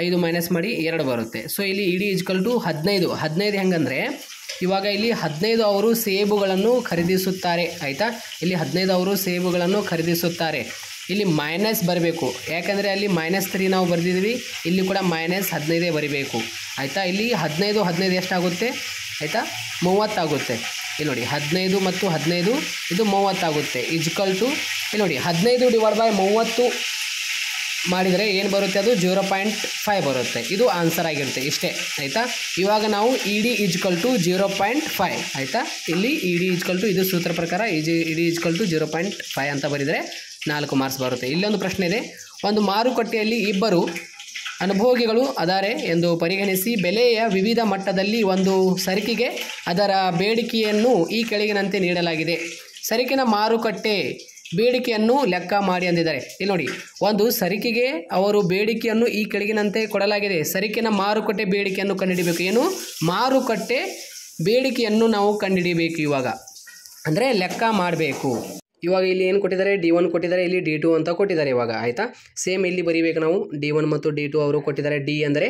5 ಮೈನಸ್ ಮಾಡಿ 2 ಬರುತ್ತೆ. ಸೊ ಇಲ್ಲಿ ಇಡಿ ಈಜ್ವಲ್ ಟು 15 ಹೆಂಗಂದರೆ ಇವಾಗ ಇಲ್ಲಿ 15 ಅವರು ಸೇಬುಗಳನ್ನು ಖರೀದಿಸುತ್ತಾರೆ ಆಯಿತಾ. ಇಲ್ಲಿ 15 ಅವರು ಸೇಬುಗಳನ್ನು ಖರೀದಿಸುತ್ತಾರೆ. ಇಲ್ಲಿ ಮೈನಸ್ ಬರಬೇಕು, ಯಾಕಂದರೆ ಅಲ್ಲಿ -3 ನಾವು ಬರೆದಿದ್ವಿ, ಇಲ್ಲಿ ಕೂಡ -15 ಬರಿಬೇಕು ಆಯಿತಾ. ಇಲ್ಲಿ 15 ಎಷ್ಟಾಗುತ್ತೆ ಆಯಿತಾ? 30 ಆಗುತ್ತೆ. ಇಲ್ಲಿ ನೋಡಿ 15 ಮತ್ತು 15 ಇದು 30 ಆಗುತ್ತೆ. ಈಜ್ವಲ್ ಟು ಇಲ್ಲಿ ನೋಡಿ 15 ಡಿವೈಡ್ ಬೈ 30 ಮಾಡಿದರೆ ಏನು ಬರುತ್ತೆ? ಅದು 0.5 ಬರುತ್ತೆ. ಇದು ಆನ್ಸರ್ ಆಗಿರುತ್ತೆ ಇಷ್ಟೇ ಆಯಿತಾ. ಇವಾಗ ನಾವು ಇಡಿ ಈಜ್ವಲ್ ಟು 0.5 ಆಯಿತಾ. ಇಲ್ಲಿ ಇಡಿ ಈಜ್ವಲ್ ಟು ಇದು ಸೂತ್ರ ಪ್ರಕಾರ ಇಡಿ ಈಜ್ವಲ್ ಟು 0.5 ಅಂತ ಬರೆದರೆ 4 ಮಾರ್ಕ್ಸ್ ಬರುತ್ತೆ. ಇಲ್ಲೊಂದು ಪ್ರಶ್ನೆ ಇದೆ. ಒಂದು ಮಾರುಕಟ್ಟೆಯಲ್ಲಿ ಇಬ್ಬರು ಅನುಭೋಗಿಗಳು ಅದಾರೆ ಎಂದು ಪರಿಗಣಿಸಿ ಬೆಲೆಯ ವಿವಿಧ ಮಟ್ಟದಲ್ಲಿ ಒಂದು ಸರಕಿಗೆ ಅದರ ಬೇಡಿಕೆಯನ್ನು ಈ ಕೆಳಗಿನಂತೆ ನೀಡಲಾಗಿದೆ. ಸರಕಿನ ಮಾರುಕಟ್ಟೆ ಬೇಡಿಕೆಯನ್ನು ಲೆಕ್ಕ ಮಾಡಿ ಅಂದಿದ್ದಾರೆ. ಇಲ್ಲಿ ನೋಡಿ ಒಂದು ಸರಕಿಗೆ ಅವರು ಬೇಡಿಕೆಯನ್ನು ಈ ಕೆಳಗಿನಂತೆ ಕೊಡಲಾಗಿದೆ. ಸರಕಿನ ಮಾರುಕಟ್ಟೆ ಬೇಡಿಕೆಯನ್ನು ಕಂಡುಹಿಡಿಯಬೇಕು. ಏನು? ಮಾರುಕಟ್ಟೆ ಬೇಡಿಕೆಯನ್ನು ನಾವು ಕಂಡುಹಿಡಿಯಬೇಕು ಇವಾಗ, ಅಂದರೆ ಲೆಕ್ಕ ಮಾಡಬೇಕು. ಇವಾಗ ಇಲ್ಲಿ ಏನು ಕೊಟ್ಟಿದ್ದಾರೆ? D1 ಕೊಟ್ಟಿದ್ದಾರೆ, ಇಲ್ಲಿ D2 ಅಂತ ಕೊಟ್ಟಿದ್ದಾರೆ ಇವಾಗ ಆಯಿತಾ. ಸೇಮ್ ಇಲ್ಲಿ ಬರೀಬೇಕು ನಾವು. D1 ಮತ್ತು D2 ಅವರು ಕೊಟ್ಟಿದ್ದಾರೆ. ಡಿ ಅಂದರೆ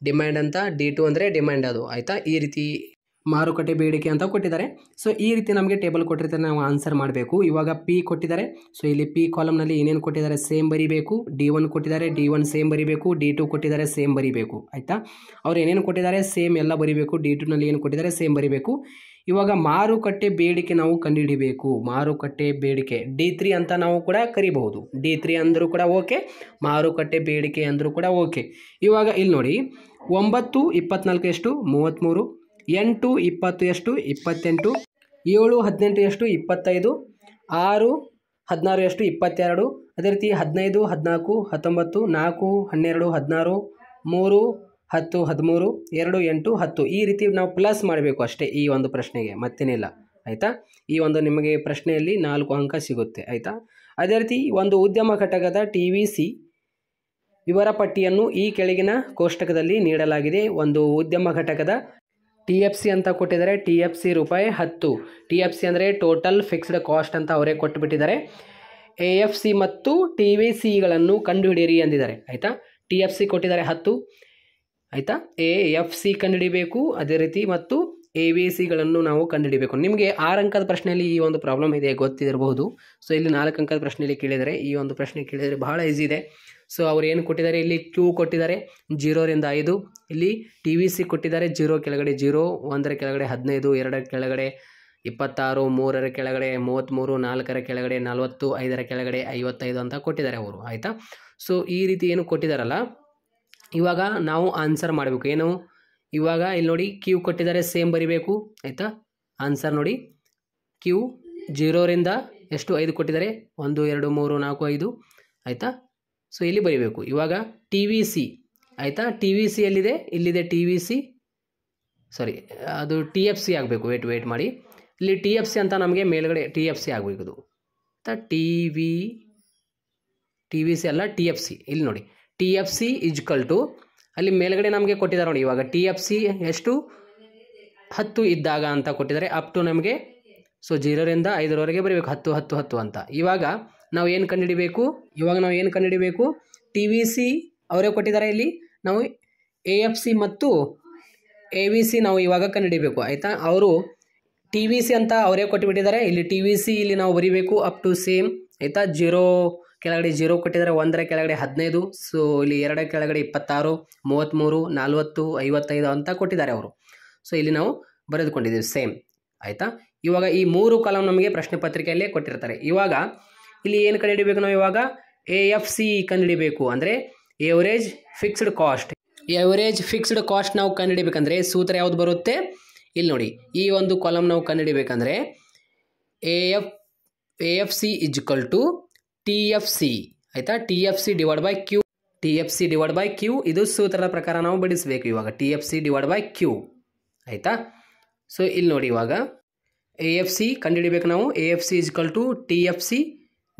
ಡಿಮ್ಯಾಂಡ್ ಅಂತ, D2 ಅಂದರೆ ಡಿಮ್ಯಾಂಡ್ ಅದು ಆಯಿತಾ. ಈ ರೀತಿ ಮಾರುಕಟ್ಟೆ ಬೇಡಿಕೆ ಅಂತ ಕೊಟ್ಟಿದ್ದಾರೆ. ಸೊ ಈ ರೀತಿ ನಮಗೆ ಟೇಬಲ್ ಕೊಟ್ಟಿರ್ತಾರೆ, ನಾವು ಆನ್ಸರ್ ಮಾಡಬೇಕು. ಇವಾಗ ಪಿ ಕೊಟ್ಟಿದ್ದಾರೆ. ಸೊ ಇಲ್ಲಿ ಪಿ ಕಾಲಮ್ನಲ್ಲಿ ಏನೇನು ಕೊಟ್ಟಿದ್ದಾರೆ ಸೇಮ್ ಬರೀಬೇಕು. D1 ಕೊಟ್ಟಿದ್ದಾರೆ, D1 ಸೇಮ್ ಬರೀಬೇಕು. D2 ಕೊಟ್ಟಿದ್ದಾರೆ, ಸೇಮ್ ಬರೀಬೇಕು ಆಯಿತಾ. ಅವ್ರು ಏನೇನು ಕೊಟ್ಟಿದ್ದಾರೆ ಸೇಮ್ ಎಲ್ಲ ಬರೀಬೇಕು. D2ನಲ್ಲಿ ಏನು ಕೊಟ್ಟಿದ್ದಾರೆ ಸೇಮ್ ಬರೀಬೇಕು. ಇವಾಗ ಮಾರುಕಟ್ಟೆ ಬೇಡಿಕೆ ನಾವು ಕಂಡುಹಿಡಿಬೇಕು. ಮಾರುಕಟ್ಟೆ ಬೇಡಿಕೆ D3 ಅಂತ ನಾವು ಕೂಡ ಕರಿಬಹುದು. D3 ಅಂದರೂ ಕೂಡ ಓಕೆ, ಮಾರುಕಟ್ಟೆ ಬೇಡಿಕೆ ಅಂದರೂ ಕೂಡ ಓಕೆ. ಇವಾಗ ಇಲ್ಲಿ ನೋಡಿ 9 24 ಎಷ್ಟು? 33. 8 20 ಎಷ್ಟು? 28. 7 18 ಎಷ್ಟು? 25. 6 16 ಎಷ್ಟು? 22. ಅದೇ ರೀತಿ 15 14 19 4 12 16 3 10 13 2 8 10 ಈ ರೀತಿ ನಾವು ಪ್ಲಸ್ ಮಾಡಬೇಕು ಅಷ್ಟೇ ಈ ಒಂದು ಪ್ರಶ್ನೆಗೆ, ಮತ್ತೇನಿಲ್ಲ ಆಯಿತಾ. ಈ ಒಂದು ನಿಮಗೆ ಪ್ರಶ್ನೆಯಲ್ಲಿ 4 ಅಂಕ ಸಿಗುತ್ತೆ ಆಯಿತಾ. ಅದೇ ರೀತಿ ಒಂದು ಉದ್ಯಮ ಘಟಕದ TVC ವಿವರ ಪಟ್ಟಿಯನ್ನು ಈ ಕೆಳಗಿನ ಕೋಷ್ಟಕದಲ್ಲಿ ನೀಡಲಾಗಿದೆ. ಒಂದು ಉದ್ಯಮ ಘಟಕದ TFC ಅಂತ ಕೊಟ್ಟಿದ್ದಾರೆ. TFC ರೂಪಾಯಿ 10. TFC ಅಂದರೆ ಟೋಟಲ್ ಫಿಕ್ಸ್ಡ್ ಕಾಸ್ಟ್ ಅಂತ ಅವರೇ ಕೊಟ್ಟುಬಿಟ್ಟಿದ್ದಾರೆ. AFC ಮತ್ತು TVCಗಳನ್ನು ಕಂಡುಹಿಡಿಯಿರಿ ಅಂದಿದ್ದಾರೆ ಆಯಿತಾ. TFC ಕೊಟ್ಟಿದ್ದಾರೆ 10 ಆಯಿತಾ. AFC ಕಂಡುಹಿಡಿಬೇಕು, ಅದೇ ರೀತಿ ಮತ್ತು AVCಗಳನ್ನು ನಾವು ಕಂಡುಹಿಡಿಬೇಕು. ನಿಮಗೆ 6 ಅಂಕದ ಪ್ರಶ್ನೆಯಲ್ಲಿ ಈ ಒಂದು ಪ್ರಾಬ್ಲಮ್ ಇದೆ ಗೊತ್ತಿರಬಹುದು. ಸೊ ಇಲ್ಲಿ 4 ಅಂಕದ ಪ್ರಶ್ನೆಯಲ್ಲಿ ಕೇಳಿದರೆ, ಈ ಒಂದು ಪ್ರಶ್ನೆ ಕೇಳಿದರೆ ಬಹಳ ಈಸಿ ಇದೆ. ಸೊ ಅವ್ರು ಏನು ಕೊಟ್ಟಿದ್ದಾರೆ? ಇಲ್ಲಿ Q ಕೊಟ್ಟಿದ್ದಾರೆ 0 ರಿಂದ 5. ಇಲ್ಲಿ TVC ಕೊಟ್ಟಿದ್ದಾರೆ 0 ಕೆಳಗಡೆ 0, 1ರ ಕೆಳಗಡೆ 15, 2ರ ಕೆಳಗಡೆ 26, 3ರ ಕೆಳಗಡೆ 33, 4ರ ಕೆಳಗಡೆ 40, 5ರ ಕೆಳಗಡೆ 55 ಅಂತ ಕೊಟ್ಟಿದ್ದಾರೆ ಅವರು ಆಯಿತಾ. ಸೊ ಈ ರೀತಿ ಏನು ಕೊಟ್ಟಿದ್ದಾರಲ್ಲ, ಇವಾಗ ನಾವು ಆನ್ಸರ್ ಮಾಡಬೇಕು. ಏನು? ಇವಾಗ ಇಲ್ಲಿ ನೋಡಿ Q ಕೊಟ್ಟಿದ್ದಾರೆ, ಸೇಮ್ ಬರಿಬೇಕು ಆಯಿತಾ. ಆನ್ಸರ್ ನೋಡಿ Q 0 ರಿಂದ ಎಷ್ಟು? 5 ಕೊಟ್ಟಿದ್ದಾರೆ. 1 2 3 4 5 ಆಯಿತಾ. ಸೊ ಇಲ್ಲಿ ಬರೀಬೇಕು. ಇವಾಗ TVC ಆಯಿತಾ. TVC ಎಲ್ಲಿದೆ? ಇಲ್ಲಿದೆ TVC, ಸಾರಿ ಅದು TFC ಆಗಬೇಕು. ವೇಟ್ ಮಾಡಿ, ಇಲ್ಲಿ TFC ಅಂತ ನಮಗೆ ಮೇಲ್ಗಡೆ TFC ಆಗಬೇಕು ಇದು ಆಯಿತಾ. TVC ಅಲ್ಲ TFC. ಇಲ್ಲಿ ನೋಡಿ TFC ಈಜ್ವಲ್ ಟು ಅಲ್ಲಿ ಮೇಲ್ಗಡೆ ನಮಗೆ ಕೊಟ್ಟಿದ್ದಾರೆ ನೋಡಿ. ಇವಾಗ TFC ಎಷ್ಟು? 10 ಇದ್ದಾಗ ಅಂತ ಕೊಟ್ಟಿದ್ದಾರೆ. ಅಪ್ ಟು ನಮಗೆ ಸೊ 0ರಿಂದ 5ರವರೆಗೆ ಬರೀಬೇಕು 10 10 10 ಅಂತ. ಇವಾಗ ನಾವು ಏನು ಕಂಡುಹಿಡಿಬೇಕು? TVC ಅವರೇ ಕೊಟ್ಟಿದ್ದಾರೆ. ಇಲ್ಲಿ ನಾವು AFC ಮತ್ತು AVC ನಾವು ಇವಾಗ ಕಂಡುಹಿಡಿಬೇಕು ಆಯಿತಾ. ಅವರು TVC ಅಂತ ಅವರೇ ಕೊಟ್ಟುಬಿಟ್ಟಿದ್ದಾರೆ. ಇಲ್ಲಿ TVC ಇಲ್ಲಿ ನಾವು ಬರೀಬೇಕು ಅಪ್ ಟು ಸೇಮ್ ಆಯಿತಾ. 0 ಕೆಳಗಡೆ 0 ಕೊಟ್ಟಿದ್ದಾರೆ, 1ರ ಕೆಳಗಡೆ 15, ಸೊ ಇಲ್ಲಿ 2ರ ಕೆಳಗಡೆ 26, 33, 40, 55 ಅಂತ ಕೊಟ್ಟಿದ್ದಾರೆ ಅವರು. ಸೊ ಇಲ್ಲಿ ನಾವು ಬರೆದುಕೊಂಡಿದ್ದೀವಿ ಸೇಮ್ ಆಯಿತಾ. ಇವಾಗ ಈ 3 ಕಾಲಮ್ ನಮಗೆ ಪ್ರಶ್ನೆ ಪತ್ರಿಕೆಯಲ್ಲೇ ಕೊಟ್ಟಿರ್ತಾರೆ. ಇವಾಗ ಇಲ್ಲಿ ಏನು ಕಂಡುಹಿಡಿಬೇಕು ನಾವು? ಇವಾಗ AFC ಕಂಡುಹಿಡಿಬೇಕು ಅಂದರೆ average fixed cost. Average fixed cost ನಾವು ಕಂಡುಹಿಡಿಬೇಕಂದ್ರೆ ಸೂತ್ರ ಯಾವುದು ಬರುತ್ತೆ? ಇಲ್ಲಿ ನೋಡಿ, ಈ ಒಂದು ಕಾಲಮ್ ನಾವು ಕಂಡುಹಿಡಿಬೇಕಂದ್ರೆ AFC ಇಜ್ಕಲ್ ಟು TFC ಆಯಿತಾ. TFC ಡಿವೈಡ್ ಬೈ Q ಇದು ಸೂತ್ರದ ಪ್ರಕಾರ ನಾವು ಬಿಡಿಸಬೇಕು. ಇವಾಗ TFC ಡಿವೈಡ್ ಬೈ Q ಆಯಿತಾ. ಸೊ ಇಲ್ಲಿ ನೋಡಿ, ಇವಾಗ AFC ಕಂಡುಹಿಡಿಬೇಕು ನಾವು. AFC equal to TFC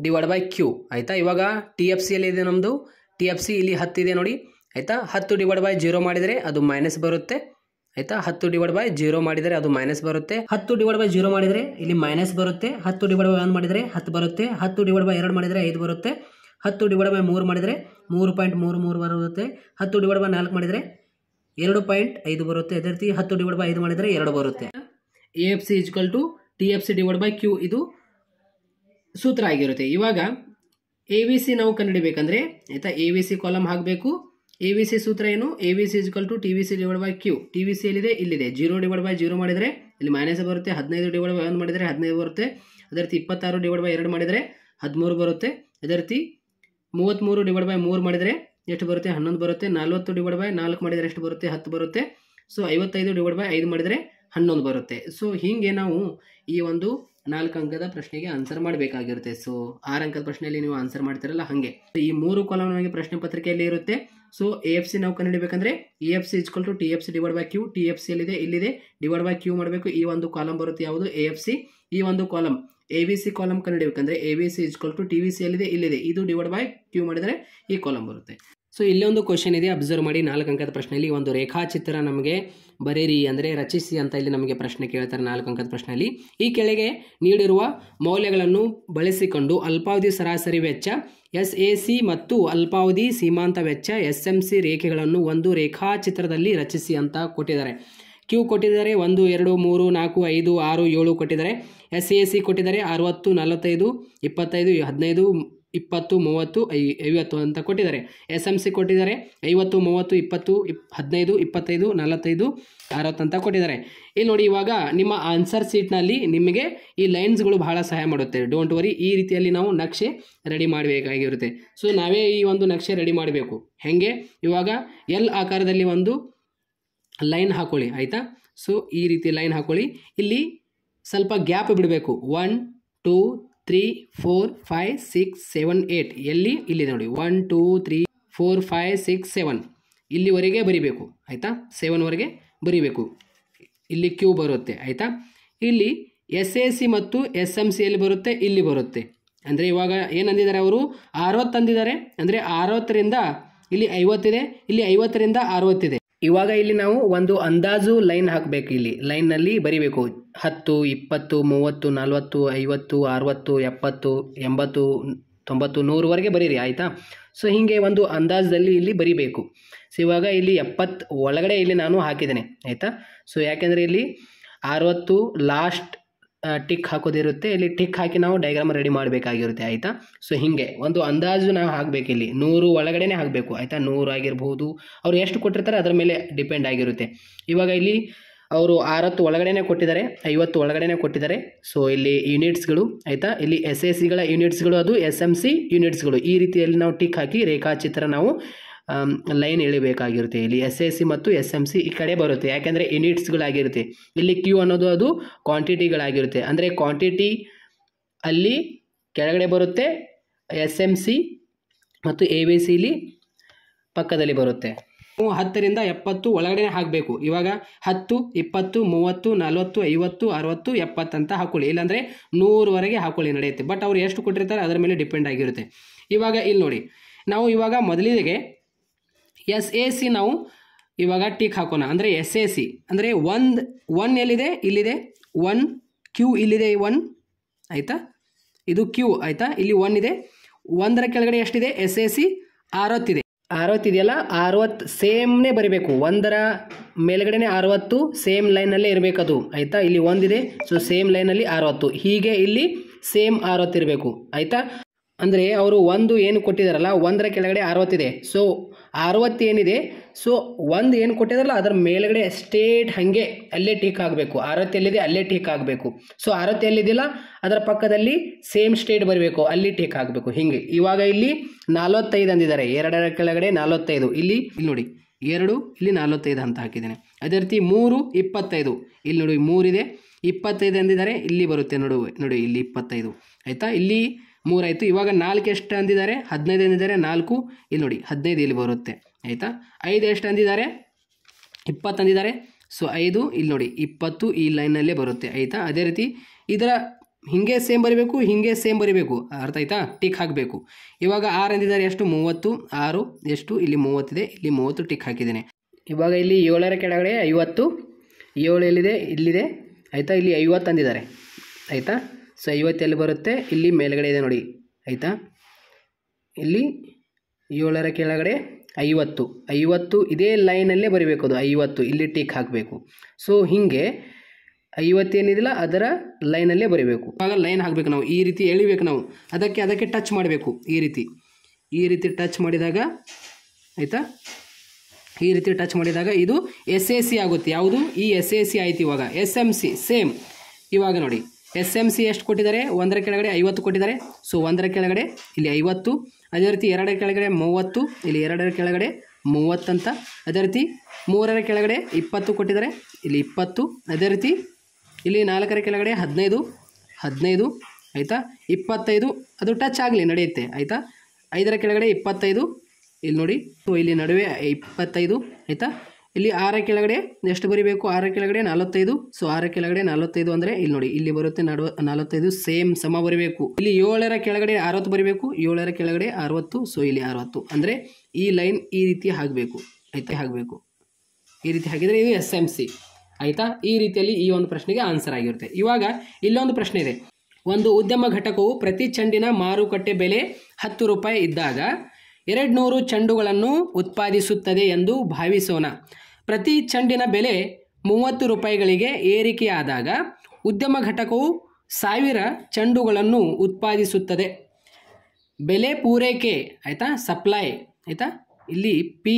divide by Q ಆಯಿತಾ. ಇವಾಗ TFC ಅಲ್ಲಿ ಇದೆ ನಮ್ಮದು. TFC ಇಲ್ಲಿ 10 ಇದೆ ನೋಡಿ ಆಯಿತಾ. 10 ಡಿವೈಡ್ ಬೈ 0 ಮಾಡಿದರೆ ಅದು ಮೈನಸ್ ಬರುತ್ತೆ ಆಯಿತಾ. 10 ಡಿವೈಡ್ ಬೈ 0 ಮಾಡಿದರೆ ಅದು ಮೈನಸ್ ಬರುತ್ತೆ. 10 ಡಿವೈಡ್ ಬೈ 0 ಮಾಡಿದರೆ ಇಲ್ಲಿ ಮೈನಸ್ ಬರುತ್ತೆ. 10 ಡಿವೈಡ್ ಬೈ 1 ಮಾಡಿದರೆ 10 ಬರುತ್ತೆ. 10 ಡಿವೈಡ್ ಬೈ 2 ಮಾಡಿದರೆ 5 ಬರುತ್ತೆ. 10 ಡಿವೈಡ್ ಬೈ 3 ಮಾಡಿದರೆ 3.33 ಬರುತ್ತೆ. 10 ಡಿವೈಡ್ ಬೈ 4 ಮಾಡಿದರೆ 2.5 ಬರುತ್ತೆ. ಅದೇ ರೀತಿ 10 ಡಿವೈಡ್ ಬೈ 5 ಮಾಡಿದರೆ 2 ಬರುತ್ತೆ. AFC equal to TFC divide by Q ಇದು ಸೂತ್ರ ಆಗಿರುತ್ತೆ. ಇವಾಗ AVC ನಾವು ಕಂಡುಹಿಡಿಬೇಕಂದ್ರೆ ಆಯಿತಾ, AVC ಕಾಲಮ್ ಹಾಕಬೇಕು. AVC ಸೂತ್ರ ಏನು? AVC equal to TVC divide by Q. TVC ಎಲ್ಲಿದೆ? ಇಲ್ಲಿದೆ. 0 ಡಿವೈಡ್ ಬೈ 0 ಮಾಡಿದರೆ ಇಲ್ಲಿ ಮೈನಸ್ ಬರುತ್ತೆ. 15 ಡಿವೈಡ್ ಬೈ 1 ಮಾಡಿದರೆ 15 ಬರುತ್ತೆ. ಅದೇ ರೀತಿ 26 ಡಿವೈಡ್ ಬೈ 2 ಮಾಡಿದರೆ 13 ಬರುತ್ತೆ. ಅದೇ ರೀತಿ 33 ಡಿವೈಡ್ ಬೈ 3 ಮಾಡಿದರೆ ಎಷ್ಟು ಬರುತ್ತೆ? 11 ಬರುತ್ತೆ. 40 ಡಿವೈಡ್ ಬೈ 4 ಮಾಡಿದರೆ ಎಷ್ಟು ಬರುತ್ತೆ? 10 ಬರುತ್ತೆ. ಸೊ 55 ಡಿವೈಡ್ ಬೈ 5 ಮಾಡಿದರೆ 11 ಬರುತ್ತೆ. ಸೊ ಹೀಗೆ ನಾವು ಈ ಒಂದು 4 ಅಂಕದ ಪ್ರಶ್ನೆಗೆ ಆನ್ಸರ್ ಮಾಡಬೇಕಾಗಿರುತ್ತೆ. ಸೊ 6 ಅಂಕದ ಪ್ರಶ್ನೆಯಲ್ಲಿ ನೀವು ಆನ್ಸರ್ ಮಾಡ್ತಿರಲ್ಲ ಹಾಗೆ ಈ 3 ಕಾಲಮ್ ನಮಗೆ ಪ್ರಶ್ನೆ ಪತ್ರಿಕೆಯಲ್ಲಿ ಇರುತ್ತೆ. ಸೊ AFC ನಾವು ಕಂಡುಹಿಡಿಬೇಕಂದ್ರೆ AFC equal to TFC divide by Q. TFC ಎಲ್ಲಿದೆ? ಇಲ್ಲಿದೆ. ಡಿವೈಡ್ ಬೈ Q ಮಾಡಬೇಕು. ಈ ಒಂದು ಕಾಲಮ್ ಬರುತ್ತೆ ಯಾವುದು? AFC. ಈ ಒಂದು ಕಾಲಮ್ AVC ಕಾಲಮ್ ಕಂಡುಹಿಡಿಬೇಕಂದ್ರೆ AVC ಇಜ್ಕಲ್ ಟು TVC ಎಲ್ಲಿದೆ? ಇಲ್ಲಿದೆ. ಇದು ಡಿವೈಡ್ ಬೈ Q ಮಾಡಿದರೆ ಈ ಕಾಲಮ್ ಬರುತ್ತೆ. ಸೊ ಇಲ್ಲಿ ಒಂದು ಕ್ವಶನ್ ಇದೆ, ಅಬ್ಸರ್ವ್ ಮಾಡಿ. 4 ಅಂಕದ ಪ್ರಶ್ನೆಯಲ್ಲಿ ಒಂದು ರೇಖಾಚಿತ್ರ ನಮಗೆ ಬರೀರಿ ಅಂದರೆ ರಚಿಸಿ ಅಂತ ಇಲ್ಲಿ ನಮಗೆ ಪ್ರಶ್ನೆ ಕೇಳ್ತಾರೆ 4 ಅಂಕದ ಪ್ರಶ್ನೆಯಲ್ಲಿ. ಈ ಕೆಳಗೆ ನೀಡಿರುವ ಮೌಲ್ಯಗಳನ್ನು ಬಳಸಿಕೊಂಡು ಅಲ್ಪಾವಧಿ ಸರಾಸರಿ ವೆಚ್ಚ SAC ಮತ್ತು ಅಲ್ಪಾವಧಿ ಸೀಮಾಂತ ವೆಚ್ಚ SMC ರೇಖೆಗಳನ್ನು ಒಂದು ರೇಖಾಚಿತ್ರದಲ್ಲಿ ರಚಿಸಿ ಅಂತ ಕೊಟ್ಟಿದ್ದಾರೆ. Q ಕೊಟ್ಟಿದ್ದಾರೆ 1 2 3 4 5 6 7 ಕೊಟ್ಟಿದ್ದಾರೆ. SAC ಕೊಟ್ಟಿದ್ದಾರೆ 60 45 25 15 20 30 50 ಅಂತ ಕೊಟ್ಟಿದ್ದಾರೆ. SMC ಕೊಟ್ಟಿದ್ದಾರೆ 50 30 20 15 25 45 60 ಅಂತ ಕೊಟ್ಟಿದ್ದಾರೆ. ಇಲ್ಲಿ ನೋಡಿ, ಇವಾಗ ನಿಮ್ಮ ಆನ್ಸರ್ ಶೀಟ್ನಲ್ಲಿ ನಿಮಗೆ ಈ ಲೈನ್ಸ್ಗಳು ಬಹಳ ಸಹಾಯ ಮಾಡುತ್ತೆ. ಡೋಂಟ್ ವರಿ, ಈ ರೀತಿಯಲ್ಲಿ ನಾವು ನಕ್ಷೆ ರೆಡಿ ಮಾಡಬೇಕಾಗಿರುತ್ತೆ. ಸೊ ನಾವೇ ಈ ಒಂದು ನಕ್ಷೆ ರೆಡಿ ಮಾಡಬೇಕು. ಹೇಗೆ? ಇವಾಗ L ಆಕಾರದಲ್ಲಿ ಒಂದು ಲೈನ್ ಹಾಕೊಳ್ಳಿ ಆಯಿತಾ. ಸೊ ಈ ರೀತಿ ಲೈನ್ ಹಾಕೊಳ್ಳಿ. ಇಲ್ಲಿ ಸ್ವಲ್ಪ ಗ್ಯಾಪ್ ಬಿಡಬೇಕು. 1 2 3 4 5 6 7 8 ಎಲ್ಲಿ? ಇಲ್ಲಿ ನೋಡಿ 1 2 3 4 5 6 7 ಇಲ್ಲಿವರೆಗೆ ಬರಿಬೇಕು ಆಯಿತಾ. 7ವರೆಗೆ ಬರಿಬೇಕು. ಇಲ್ಲಿ Q ಬರುತ್ತೆ ಆಯಿತಾ. ಇಲ್ಲಿ SAC ಮತ್ತು SMC ಎಲ್ಲಿ ಬರುತ್ತೆ? ಇಲ್ಲಿ ಬರುತ್ತೆ. ಅಂದರೆ ಇವಾಗ ಏನಂದಿದ್ದಾರೆ ಅವರು? 60 ಅಂದಿದ್ದಾರೆ. ಅಂದರೆ 60ರಿಂದ ಇಲ್ಲಿ 50 ಇದೆ, ಇಲ್ಲಿ 50ರಿಂದ 60 ಇದೆ. ಇವಾಗ ಇಲ್ಲಿ ನಾವು ಒಂದು ಅಂದಾಜು ಲೈನ್ ಹಾಕಬೇಕು. ಇಲ್ಲಿ ಲೈನ್ನಲ್ಲಿ ಬರಿಬೇಕು 10 20 30 40 50 60 70 80 90 100ವರೆಗೆ ಬರೀರಿ ಆಯಿತಾ. ಸೊ ಹೀಗೆ ಒಂದು ಅಂದಾಜಲ್ಲಿ ಇಲ್ಲಿ ಬರಿಬೇಕು. ಸೊ ಇವಾಗ ಇಲ್ಲಿ 70 ಒಳಗಡೆ ಇಲ್ಲಿ ನಾನು ಹಾಕಿದ್ದೇನೆ ಆಯಿತಾ. ಸೊ ಯಾಕೆಂದರೆ ಇಲ್ಲಿ 60 ಲಾಸ್ಟ್ ಟಿಕ್ ಹಾಕೋದಿರುತ್ತೆ. ಇಲ್ಲಿ ಟಿಕ್ ಹಾಕಿ ನಾವು ಡಯಾಗ್ರಾಮ್ ರೆಡಿ ಮಾಡಬೇಕಾಗಿರುತ್ತೆ ಆಯಿತಾ. ಸೊ ಹೀಗೆ ಒಂದು ಅಂದಾಜು ನಾವು ಹಾಕಬೇಕು. ಇಲ್ಲಿ 100 ಒಳಗಡೆನೇ ಹಾಕಬೇಕು ಆಯಿತಾ. 100 ಆಗಿರ್ಬೋದು, ಅವ್ರು ಎಷ್ಟು ಕೊಟ್ಟಿರ್ತಾರೆ ಅದರ ಮೇಲೆ ಡಿಪೆಂಡ್ ಆಗಿರುತ್ತೆ. ಇವಾಗ ಇಲ್ಲಿ ಅವರು 60 ಒಳಗಡೆನೇ ಕೊಟ್ಟಿದ್ದಾರೆ, 50 ಒಳಗಡೆನೇ ಕೊಟ್ಟಿದ್ದಾರೆ. ಸೊ ಇಲ್ಲಿ ಯೂನಿಟ್ಸ್ಗಳು ಆಯಿತಾ. ಇಲ್ಲಿ SACಗಳ ಯೂನಿಟ್ಸ್ಗಳು, ಅದು SMC ಯೂನಿಟ್ಸ್ಗಳು. ಈ ರೀತಿಯಲ್ಲಿ ನಾವು ಟಿಕ್ ಹಾಕಿ ರೇಖಾಚಿತ್ರ ನಾವು ಲೈನ್ ಎಳಿಬೇಕಾಗಿರುತ್ತೆ. ಇಲ್ಲಿ SAC ಮತ್ತು SMC ಈ ಕಡೆ ಬರುತ್ತೆ, ಯಾಕೆಂದರೆ ಯೂನಿಟ್ಸ್ಗಳಾಗಿರುತ್ತೆ. ಇಲ್ಲಿ Q ಅನ್ನೋದು ಅದು ಕ್ವಾಂಟಿಟಿಗಳಾಗಿರುತ್ತೆ. ಅಂದರೆ ಕ್ವಾಂಟಿಟಿ ಅಲ್ಲಿ ಕೆಳಗಡೆ ಬರುತ್ತೆ, SMC ಮತ್ತು AVC ಇಲ್ಲಿ ಪಕ್ಕದಲ್ಲಿ ಬರುತ್ತೆ. 10ರಿಂದ 70 ಒಳಗಡೆ ಹಾಕಬೇಕು. ಇವಾಗ 10 20 30 40 50 60 70 ಅಂತ ಹಾಕೊಳ್ಳಿ. ಇಲ್ಲಾಂದರೆ 100ವರೆಗೆ ಹಾಕೊಳ್ಳಿ, ನಡೆಯುತ್ತೆ. ಬಟ್ ಅವ್ರು ಎಷ್ಟು ಕೊಟ್ಟಿರ್ತಾರೆ ಅದರ ಮೇಲೆ ಡಿಪೆಂಡ್ ಆಗಿರುತ್ತೆ. ಇವಾಗ ಇಲ್ಲಿ ನೋಡಿ, ನಾವು ಇವಾಗ ಮೊದಲಿಗೆ SAC ನಾವು ಇವಾಗ ಟಿಕ್ ಹಾಕೋಣ. ಅಂದರೆ ಎಸ್ ಎ ಸಿ ಅಂದರೆ ಒನ್ ಎಲ್ಲಿದೆ, ಇಲ್ಲಿದೆ 1, ಕ್ಯೂ ಇಲ್ಲಿದೆ 1 ಆಯಿತಾ, ಇದು ಕ್ಯೂ ಆಯಿತಾ, ಇಲ್ಲಿ 1 ಇದೆ. 1ರ ಕೆಳಗಡೆ ಎಷ್ಟಿದೆ, ಎಸ್ ಎ ಸಿ 60 ಇದೆ. 60 ಇದೆಯಲ್ಲ, 60 ಸೇಮ್ನೇ ಬರೀಬೇಕು. 1ರ ಮೇಲ್ಗಡೆನೆ 60 ಸೇಮ್ ಲೈನಲ್ಲೇ ಇರಬೇಕದು ಆಯಿತಾ. ಇಲ್ಲಿ 1 ಇದೆ, ಸೊ ಸೇಮ್ ಲೈನಲ್ಲಿ 60, ಹೀಗೆ ಇಲ್ಲಿ ಸೇಮ್ 60 ಇರಬೇಕು ಆಯಿತಾ. ಅಂದರೆ ಅವರು 1 ಏನು ಕೊಟ್ಟಿದ್ದಾರಲ್ಲ, 1ರ ಕೆಳಗಡೆ 60 ಇದೆ. ಸೊ 60 ಏನಿದೆ, ಸೊ 1 ಏನು ಕೊಟ್ಟಿದಾರಲ್ಲ ಅದರ ಮೇಲ್ಗಡೆ ಸ್ಟೇಟ್ ಹಾಗೆ ಅಲ್ಲೇ ಟಿಕ್ ಆಗಬೇಕು. 60 ಎಲ್ಲಿದೆ ಅಲ್ಲೇ ಟಿಕ್ ಆಗಬೇಕು. ಸೊ 60 ಎಲ್ಲಿದೆಯಲ್ಲ ಅದರ ಪಕ್ಕದಲ್ಲಿ ಸೇಮ್ ಸ್ಟೇಟ್ ಬರಬೇಕು, ಅಲ್ಲಿ ಟಿಕ್ ಆಗಬೇಕು ಹಿಂಗೆ. ಇವಾಗ ಇಲ್ಲಿ 45 ಅಂದಿದ್ದಾರೆ, 2ರ ಕೆಳಗಡೆ 45, ಇಲ್ಲಿ ನೋಡಿ 2, ಇಲ್ಲಿ 45 ಅಂತ ಹಾಕಿದ್ದೇನೆ. ಅದೇ ರೀತಿ 3, 25, ಇಲ್ಲಿ ನೋಡಿ 3 ಇದೆ, 25 ಅಂದಿದ್ದಾರೆ, ಇಲ್ಲಿ ಬರುತ್ತೆ ನೋಡಿ ಇಲ್ಲಿ 25 ಆಯಿತಾ. ಇಲ್ಲಿ 3 ಆಯಿತು. ಇವಾಗ 4 ಎಷ್ಟು ಅಂದಿದ್ದಾರೆ, 15 ಅಂದಿದ್ದಾರೆ, 4 ಇಲ್ಲಿ ನೋಡಿ 15 ಇಲ್ಲಿ ಬರುತ್ತೆ ಆಯಿತಾ. 5 ಎಷ್ಟು ಅಂದಿದ್ದಾರೆ, 20 ಅಂದಿದ್ದಾರೆ, ಸೊ 5 ಇಲ್ಲಿ ನೋಡಿ 20 ಈ ಲೈನಲ್ಲೇ ಬರುತ್ತೆ ಆಯಿತಾ. ಅದೇ ರೀತಿ ಇದರ ಹಿಂಗೆ ಸೇಮ್ ಬರೀಬೇಕು, ಹಿಂಗೆ ಸೇಮ್ ಬರೀಬೇಕು, ಅರ್ಥ ಆಯ್ತಾ, ಟಿಕ್ ಹಾಕಬೇಕು. ಇವಾಗ 6 ಅಂದಿದ್ದಾರೆ, ಎಷ್ಟು 30, 6 ಎಷ್ಟು ಇಲ್ಲಿ 30 ಇದೆ, ಇಲ್ಲಿ 30 ಟಿಕ್ ಹಾಕಿದ್ದೇನೆ. ಇವಾಗ ಇಲ್ಲಿ 7ರ ಕೆಳಗಡೆ 50, 7 ಎಲ್ಲಿದೆ, ಇಲ್ಲಿದೆ ಆಯಿತಾ, ಇಲ್ಲಿ 50 ಅಂದಿದ್ದಾರೆ ಆಯಿತಾ. ಸೊ 50 ಎಲ್ಲಿ ಬರುತ್ತೆ, ಇಲ್ಲಿ ಮೇಲ್ಗಡೆ ಇದೆ ನೋಡಿ ಆಯಿತಾ. ಇಲ್ಲಿ 7ರ ಕೆಳಗಡೆ 50 ಇದೇ ಲೈನಲ್ಲೇ ಬರೀಬೇಕು, ಅದು 50 ಇಲ್ಲಿ ಟಿಕ್ ಹಾಕಬೇಕು. ಸೊ ಹೀಗೆ 50 ಏನಿದಿಲ್ಲ ಅದರ ಲೈನಲ್ಲೇ ಬರೀಬೇಕು. ಆಗ ಲೈನ್ ಹಾಕಬೇಕು ನಾವು, ಈ ರೀತಿ ಎಳಿಬೇಕು ನಾವು, ಅದಕ್ಕೆ ಟಚ್ ಮಾಡಬೇಕು, ಈ ರೀತಿ ಟಚ್ ಮಾಡಿದಾಗ ಆಯಿತಾ. ಈ ರೀತಿ ಟಚ್ ಮಾಡಿದಾಗ ಇದು ಎಸ್ ಎ ಸಿ ಆಗುತ್ತೆ. ಯಾವುದು, ಈ ಎಸ್ ಎ ಸಿ ಆಯಿತು. ಇವಾಗ ಎಸ್ ಎಮ್ ಸಿ ಸೇಮ್. ಇವಾಗ ನೋಡಿ ಎಸ್ ಎಮ್ ಸಿ ಎಷ್ಟು ಕೊಟ್ಟಿದ್ದಾರೆ, 1ರ ಕೆಳಗಡೆ 50 ಕೊಟ್ಟಿದ್ದಾರೆ. ಸೊ 1ರ ಕೆಳಗಡೆ ಇಲ್ಲಿ 50, ಅದೇ ರೀತಿ 2ರ ಕೆಳಗಡೆ 30, ಇಲ್ಲಿ 2ರ ಕೆಳಗಡೆ 30 ಅಂತ. ಅದೇ ರೀತಿ 3ರ ಕೆಳಗಡೆ 20 ಕೊಟ್ಟಿದ್ದಾರೆ, ಇಲ್ಲಿ 20. ಅದೇ ರೀತಿ ಇಲ್ಲಿ 4ರ ಕೆಳಗಡೆ 15 ಆಯಿತಾ. 25 ಅದು ಟಚ್ ಆಗಲಿ ನಡೆಯುತ್ತೆ ಆಯಿತಾ. 5ರ ಕೆಳಗಡೆ 25 ಇಲ್ಲಿ ನೋಡಿ, ಸೊ ಇಲ್ಲಿ ನಡುವೆ 25 ಆಯಿತಾ. ಇಲ್ಲಿ 6ರ ಕೆಳಗಡೆ ಎಷ್ಟು ಬರೀಬೇಕು, 6ರ ಕೆಳಗಡೆ 45, ಸೊ 6ರ ಕೆಳಗಡೆ 45 ಅಂದರೆ ಇಲ್ಲಿ ನೋಡಿ ಇಲ್ಲಿ ಬರುತ್ತೆ 45 ಸೇಮ್ ಸಮ ಬರೀಬೇಕು. ಇಲ್ಲಿ 7ರ ಕೆಳಗಡೆ 60 ಬರೀಬೇಕು, 7ರ ಕೆಳಗಡೆ 60, ಸೊ ಇಲ್ಲಿ 60 ಅಂದರೆ ಈ ಲೈನ್ ಈ ರೀತಿ ಆಗಬೇಕು ಆಯಿತಾ, ಆಗಬೇಕು. ಈ ರೀತಿ ಹಾಕಿದರೆ ಇದು ಎಸ್ ಎಮ್ ಸಿ ಆಯಿತಾ. ಈ ರೀತಿಯಲ್ಲಿ ಈ ಒಂದು ಪ್ರಶ್ನೆಗೆ ಆನ್ಸರ್ ಆಗಿರುತ್ತೆ. ಇವಾಗ ಇಲ್ಲೊಂದು ಪ್ರಶ್ನೆ ಇದೆ. ಒಂದು ಉದ್ಯಮ ಘಟಕವು ಪ್ರತಿ ಚೆಂಡಿನ ಮಾರುಕಟ್ಟೆ ಬೆಲೆ 10 ರೂಪಾಯಿ ಇದ್ದಾಗ 200 ಚೆಂಡುಗಳನ್ನು ಉತ್ಪಾದಿಸುತ್ತದೆ ಎಂದು ಭಾವಿಸೋಣ. ಪ್ರತಿ ಚೆಂಡಿನ ಬೆಲೆ 30 ರೂಪಾಯಿಗಳಿಗೆ ಏರಿಕೆಯಾದಾಗ ಉದ್ಯಮ ಘಟಕವು 1000 ಚೆಂಡುಗಳನ್ನು ಉತ್ಪಾದಿಸುತ್ತದೆ. ಬೆಲೆ ಪೂರೈಕೆ ಆಯಿತಾ, ಸಪ್ಲೈ ಆಯಿತಾ. ಇಲ್ಲಿ ಪಿ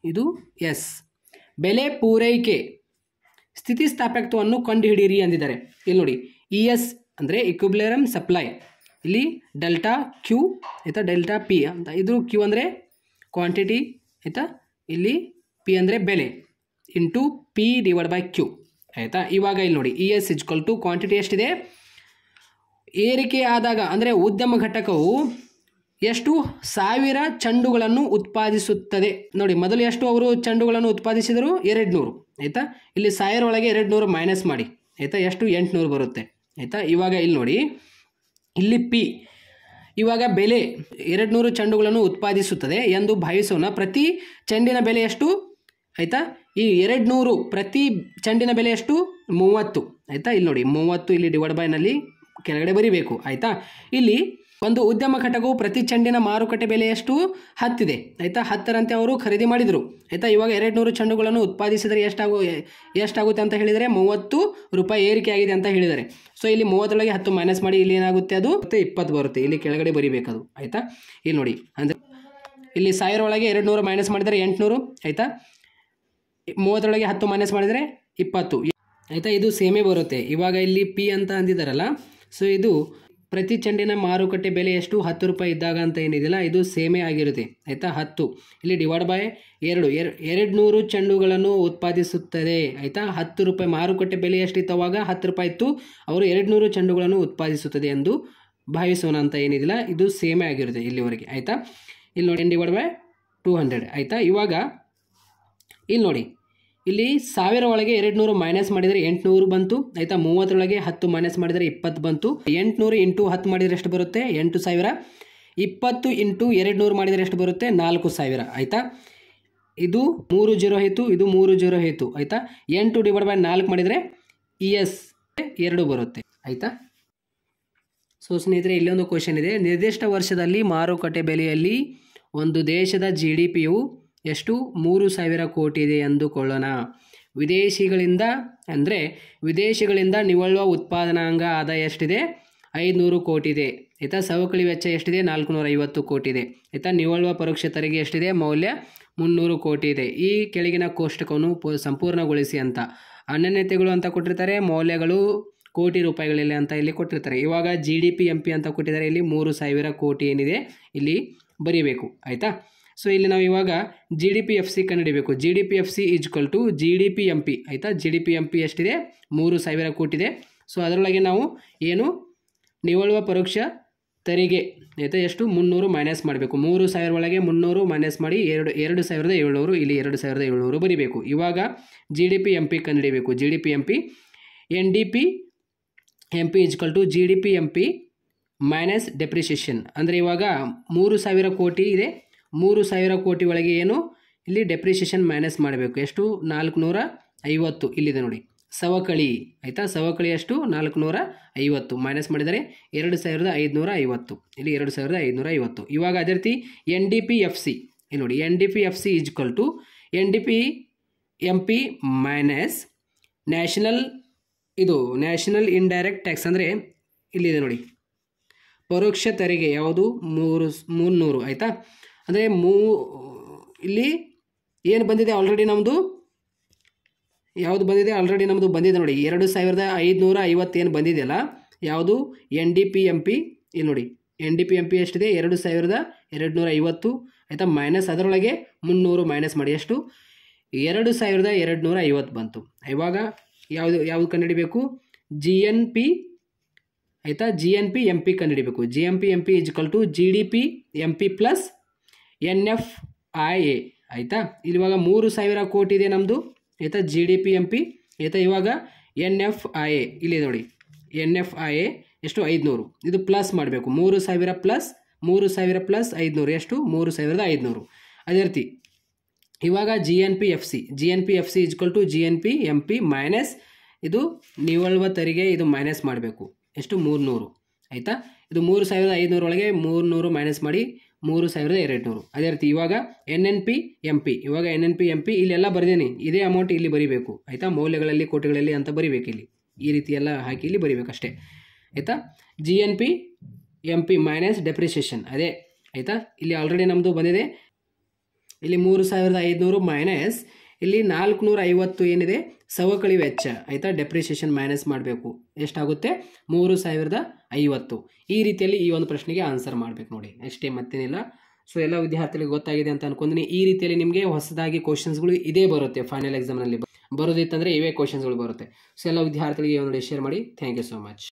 ಇದು ಎಸ್. ಬೆಲೆ ಪೂರೈಕೆ ಸ್ಥಿತಿಸ್ಥಾಪಕತ್ವವನ್ನು ಕಂಡುಹಿಡಿಯಿರಿ ಅಂದಿದ್ದಾರೆ. ಇಲ್ಲಿ ನೋಡಿ ಇ ಎಸ್ ಅಂದರೆ ಇಕ್ವಿಲಿಬ್ರಿಯಂ ಸಪ್ಲೈ, ಇಲ್ಲಿ ಡೆಲ್ಟಾ ಕ್ಯೂ ಆಯಿತಾ, ಡೆಲ್ಟಾ ಪಿ ಅಂತ. ಇದು ಕ್ಯೂ ಅಂದರೆ ಕ್ವಾಂಟಿಟಿ ಆಯಿತಾ, ಇಲ್ಲಿ ಪಿ ಅಂದರೆ ಬೆಲೆ into P divide by Q ಆಯಿತಾ. ಇವಾಗ ಇಲ್ಲಿ ನೋಡಿ E S equal to quantity ಎಷ್ಟಿದೆ, ಏರಿಕೆ ಆದಾಗ ಅಂದರೆ ಉದ್ಯಮ ಘಟಕವು ಎಷ್ಟು 1000 ಚೆಂಡುಗಳನ್ನು ಉತ್ಪಾದಿಸುತ್ತದೆ. ನೋಡಿ ಮೊದಲು ಎಷ್ಟು ಅವರು ಚೆಂಡುಗಳನ್ನು ಉತ್ಪಾದಿಸಿದರು, 200 ಆಯಿತಾ. ಇಲ್ಲಿ 1000 ಒಳಗೆ 200 ಮೈನಸ್ ಮಾಡಿ ಆಯಿತಾ, ಎಷ್ಟು 800 ಬರುತ್ತೆ ಆಯಿತಾ. ಇವಾಗ ಇಲ್ಲಿ ನೋಡಿ ಇಲ್ಲಿ ಪಿ, ಇವಾಗ ಬೆಲೆ 200 ಚೆಂಡುಗಳನ್ನು ಉತ್ಪಾದಿಸುತ್ತದೆ ಎಂದು ಭಾವಿಸೋಣ. ಪ್ರತಿ ಚೆಂಡಿನ ಬೆಲೆ ಎಷ್ಟು ಆಯಿತಾ, ಈ 200 ಪ್ರತಿ ಚೆಂಡಿನ ಬೆಲೆ ಎಷ್ಟು 30 ಆಯಿತಾ. ಇಲ್ಲಿ ನೋಡಿ 30 ಇಲ್ಲಿ ಡಿವೈಡ್ ಬೈನಲ್ಲಿ ಕೆಳಗಡೆ ಬರಿಬೇಕು ಆಯಿತಾ. ಇಲ್ಲಿ ಒಂದು ಉದ್ಯಮ ಘಟಕವು ಪ್ರತಿ ಚೆಂಡಿನ ಮಾರುಕಟ್ಟೆ ಬೆಲೆ ಎಷ್ಟು 10 ಇದೆ ಆಯಿತಾ. 10ರಂತೆ ಅವರು ಖರೀದಿ ಮಾಡಿದರು ಆಯಿತಾ. ಇವಾಗ 200 ಚೆಂಡುಗಳನ್ನು ಉತ್ಪಾದಿಸಿದರೆ ಎಷ್ಟಾಗುತ್ತೆ ಅಂತ ಹೇಳಿದರೆ 30 ರೂಪಾಯಿ ಏರಿಕೆ ಆಗಿದೆ ಅಂತ ಹೇಳಿದ್ದಾರೆ. ಸೊ ಇಲ್ಲಿ 30ರೊಳಗೆ 10 ಮೈನಸ್ ಮಾಡಿ, ಇಲ್ಲಿ ಏನಾಗುತ್ತೆ ಅದು 20 ಬರುತ್ತೆ, ಇಲ್ಲಿ ಕೆಳಗಡೆ ಬರಿಬೇಕದು ಆಯಿತಾ. ಇಲ್ಲಿ ನೋಡಿ ಅಂದರೆ ಇಲ್ಲಿ 1000 ಒಳಗೆ 200 ಮೈನಸ್ ಮಾಡಿದರೆ 800 ಆಯಿತಾ. 30ರೊಳಗೆ 10 ಮೈನಸ್ ಮಾಡಿದರೆ 20 ಆಯಿತಾ. ಇದು ಸೇಮೇ ಬರುತ್ತೆ. ಇವಾಗ ಇಲ್ಲಿ ಪಿ ಅಂತ ಅಂದಿದ್ದಾರಲ್ಲ, ಸೊ ಇದು ಪ್ರತಿ ಚೆಂಡಿನ ಮಾರುಕಟ್ಟೆ ಬೆಲೆ ಎಷ್ಟು 10 ರೂಪಾಯಿ ಇದ್ದಾಗ ಅಂತ ಏನಿದೆಯಲ್ಲ ಇದು ಸೇಮೇ ಆಗಿರುತ್ತೆ ಆಯಿತಾ. 10 ಇಲ್ಲಿ ಡಿವೈಡ್ ಬೈ 200 ಚೆಂಡುಗಳನ್ನು ಉತ್ಪಾದಿಸುತ್ತದೆ ಆಯಿತಾ. 10 ರೂಪಾಯಿ ಮಾರುಕಟ್ಟೆ ಬೆಲೆ ಎಷ್ಟಿತ್ತು ಅವಾಗ 10 ರೂಪಾಯಿ ಇತ್ತು, ಅವರು 200 ಚೆಂಡುಗಳನ್ನು ಉತ್ಪಾದಿಸುತ್ತದೆ ಎಂದು ಭಾವಿಸೋಣ ಅಂತ ಏನಿದಿಲ್ಲ ಇದು ಸೇಮೇ ಆಗಿರುತ್ತೆ ಇಲ್ಲಿವರೆಗೆ ಆಯಿತಾ. ಇಲ್ಲಿ ನೋಡಿ 10 ಡಿವೈಡ್ ಬೈ 200 ಆಯಿತಾ. ಇವಾಗ ಇಲ್ಲಿ ನೋಡಿ ಇಲ್ಲಿ 1000 ಒಳಗೆ 200 ಮೈನಸ್ ಮಾಡಿದರೆ 800 ಬಂತು ಆಯಿತಾ. 30ರೊಳಗೆ 10 ಮೈನಸ್ ಮಾಡಿದರೆ 20 ಬಂತು. 800 ಇಂಟು 10 ಮಾಡಿದರೆ ಎಷ್ಟು ಬರುತ್ತೆ 8000. 20 ಇಂಟು 200 ಮಾಡಿದರೆ ಎಷ್ಟು ಬರುತ್ತೆ 4000 ಆಯಿತಾ. ಇದು 3 0 ಆಯಿತು, ಇದು 3 0 ಆಯಿತು ಆಯಿತಾ. 8 ಡಿವೈಡ್ ಬೈ 4 ಮಾಡಿದರೆ ES 2 ಬರುತ್ತೆ ಆಯಿತಾ. ಸೊ ಸ್ನೇಹಿತರೆ, ಇಲ್ಲೊಂದು ಕ್ವಶನ್ ಇದೆ. ನಿರ್ದಿಷ್ಟ ವರ್ಷದಲ್ಲಿ ಮಾರುಕಟ್ಟೆ ಬೆಲೆಯಲ್ಲಿ ಒಂದು ದೇಶದ GDPಯು ಎಷ್ಟು 3,000 ಕೋಟಿ ಇದೆ ಎಂದುಕೊಳ್ಳೋಣ. ವಿದೇಶಿಗಳಿಂದ ನಿವ್ವಳ ಉತ್ಪಾದನಾಂಗ ಆದಾಯ ಎಷ್ಟಿದೆ? 500 ಕೋಟಿ ಇದೆ ಆಯಿತಾ. ಸವಕಳಿ ವೆಚ್ಚ ಎಷ್ಟಿದೆ? 450 ಕೋಟಿ ಇದೆ ಆಯಿತಾ. ನಿವ್ವಳ ಪರೋಕ್ಷ ತೆರಿಗೆ ಎಷ್ಟಿದೆ? ಮೌಲ್ಯ 300 ಕೋಟಿ ಇದೆ. ಈ ಕೆಳಗಿನ ಕೋಷ್ಟಕವನ್ನು ಸಂಪೂರ್ಣಗೊಳಿಸಿ ಅಂತ. ಅನನ್ಯತೆಗಳು ಅಂತ ಕೊಟ್ಟಿರ್ತಾರೆ, ಮೌಲ್ಯಗಳು ಕೋಟಿ ರೂಪಾಯಿಗಳಲ್ಲಿ ಅಂತ ಇಲ್ಲಿ ಕೊಟ್ಟಿರ್ತಾರೆ. ಇವಾಗ GDP MP ಅಂತ ಕೊಟ್ಟಿದ್ದಾರೆ, ಇಲ್ಲಿ 3,000 ಕೋಟಿ ಏನಿದೆ ಇಲ್ಲಿ ಬರೀಬೇಕು ಆಯಿತಾ. ಸೊ ಇಲ್ಲಿ ನಾವು ಇವಾಗ GDP FC ಕಂಡುಹಿಡಿಬೇಕು. GDP FC equal to GDP MP ಆಯಿತಾ. GDP MP ಎಷ್ಟಿದೆ? 3,000 ಕೋಟಿ ಇದೆ. ಸೊ ಅದರೊಳಗೆ ನಾವು ಏನು ನಿವ್ವಳ ಪರೋಕ್ಷ ತೆರಿಗೆ ಆಯಿತಾ ಎಷ್ಟು 300 ಮೈನಸ್ ಮಾಡಬೇಕು. 3,000 ಒಳಗೆ 300 ಮೈನಸ್ ಮಾಡಿ 2,700, ಇಲ್ಲಿ 2,700 ಬರೀಬೇಕು. ಇವಾಗ GDP MP ಕಂಡುಹಿಡಿಬೇಕು. GDP MP NDP MP equal to GDP MP minus depreciation. ಅಂದರೆ ಇವಾಗ 3,000 ಕೋಟಿ ಇದೆ, 3,000 ಕೋಟಿ ಒಳಗೆ ಏನು ಇಲ್ಲಿ ಡೆಪ್ರಿಸಿಯೇಷನ್ ಮೈನಸ್ ಮಾಡಬೇಕು. ಎಷ್ಟು? 450 ಇಲ್ಲಿದೆ ನೋಡಿ. ಸವಕಳಿ ಆಯಿತಾ. ಸವಕಳಿ ಎಷ್ಟು? 450 ಮೈನಸ್ ಮಾಡಿದರೆ 2,550, ಇಲ್ಲಿ 2,550. ಇವಾಗ ಅದೇ ರೀತಿ NDP FC ಇಲ್ಲಿ ನೋಡಿ. NDP FC equal to NDP MP minus national indirect tax. ಅಂದರೆ ಇಲ್ಲಿದೆ ನೋಡಿ, ಪರೋಕ್ಷ ತೆರಿಗೆ ಯಾವುದು? 300 ಆಯಿತಾ. ಅಂದರೆ ಇಲ್ಲಿ ಏನು ಬಂದಿದೆ ಆಲ್ರೆಡಿ ನಮ್ಮದು? ಯಾವುದು ಬಂದಿದೆ? ಆಲ್ರೆಡಿ ನಮ್ಮದು ಬಂದಿದೆ ನೋಡಿ, 2,550 ಏನು ಬಂದಿದೆಯಲ್ಲ, ಯಾವುದು? NDP MP ಇಲ್ಲಿ ನೋಡಿ. NDP MP ಎಷ್ಟಿದೆ? 2,250 ಆಯಿತಾ. ಮೈನಸ್ ಅದರೊಳಗೆ 300 ಮೈನಸ್ ಮಾಡಿ ಎಷ್ಟು? 2,250 ಬಂತು. ಇವಾಗ ಯಾವುದು ಕಂಡುಹಿಡಿಬೇಕು? GNP ಆಯಿತಾ. GNP MP ಕಂಡುಹಿಡಿಬೇಕು. GNP MP equal to GDP MP plus NFIA ಆಯಿತಾ. ಇಲ್ಲಿ ಇವಾಗ 3,000 ಕೋಟಿ ಇದೆ ನಮ್ಮದು ಆಯಿತಾ. GDP MP ಆಯಿತಾ. ಇವಾಗ NFIA ಇಲ್ಲಿ ನೋಡಿ. NFIA ಎಷ್ಟು? 500. ಇದು ಪ್ಲಸ್ ಮಾಡಬೇಕು. 3,000 ಪ್ಲಸ್ 500 ಎಷ್ಟು? 3,500. ಅದೇ ರೀತಿ ಇವಾಗ GNP FC equal to GNP MP minus ಇದು ನಿವ್ವಳ ತೆರಿಗೆ, ಇದು ಮೈನಸ್ ಮಾಡಬೇಕು. ಎಷ್ಟು? 300 ಆಯಿತಾ. ಇದು 3,500 ಒಳಗೆ 300 ಮೈನಸ್ ಮಾಡಿ 3,200. ಅದೇ ರೀತಿ ಇವಾಗ NNP MP ಇವಾಗ NNP MP ಇಲ್ಲೆಲ್ಲ ಬರೆದೇನೆ, ಇದೇ ಅಮೌಂಟ್ ಇಲ್ಲಿ ಬರೀಬೇಕು ಆಯಿತಾ. ಮೌಲ್ಯಗಳಲ್ಲಿ ಕೋಟಿಗಳಲ್ಲಿ ಅಂತ ಬರೀಬೇಕು. ಇಲ್ಲಿ ಈ ರೀತಿ ಎಲ್ಲ ಹಾಕಿ ಇಲ್ಲಿ ಬರೀಬೇಕು ಅಷ್ಟೇ ಆಯಿತಾ. GNP MP ಮೈನಸ್ ಡೆಪ್ರಿಸಿಯೇಷನ್ ಅದೇ ಆಯಿತಾ. ಇಲ್ಲಿ ಆಲ್ರೆಡಿ ನಮ್ಮದು ಬಂದಿದೆ. ಇಲ್ಲಿ 3,500 ಮೈನಸ್ ಇಲ್ಲಿ 450 ಏನಿದೆ ಸವಕಳಿ ವೆಚ್ಚ ಆಯಿತಾ. ಡೆಪ್ರಿಸಿಯೇಷನ್ ಮೈನಸ್ ಮಾಡಬೇಕು. ಎಷ್ಟಾಗುತ್ತೆ? 3,050. ಈ ರೀತಿಯಲ್ಲಿ ಈ ಒಂದು ಪ್ರಶ್ನೆಗೆ ಆನ್ಸರ್ ಮಾಡಬೇಕು ನೋಡಿ, ಅಷ್ಟೇ, ಮತ್ತೇನಿಲ್ಲ. ಸೊ ಎಲ್ಲ ವಿದ್ಯಾರ್ಥಿಗಳಿಗೆ ಗೊತ್ತಾಗಿದೆ ಅಂತ ಅನ್ಕೊಂತೀನಿ. ಈ ರೀತಿಯಲ್ಲಿ ನಿಮಗೆ ಹೊಸದಾಗಿ ಕ್ವಶನ್ಸ್ಗಳು ಇದೇ ಬರುತ್ತೆ. ಫೈನಲ್ ಎಕ್ಸಾಮ್ನಲ್ಲಿ ಬರೋದಿತ್ತಂದರೆ ಇವೇ ಕ್ವಶನ್ಸ್ಗಳು ಬರುತ್ತೆ. ಸೊ ಎಲ್ಲ ವಿದ್ಯಾರ್ಥಿಗಳಿಗೆ ಒಂದು ಶೇರ್ ಮಾಡಿ. Thank you so much.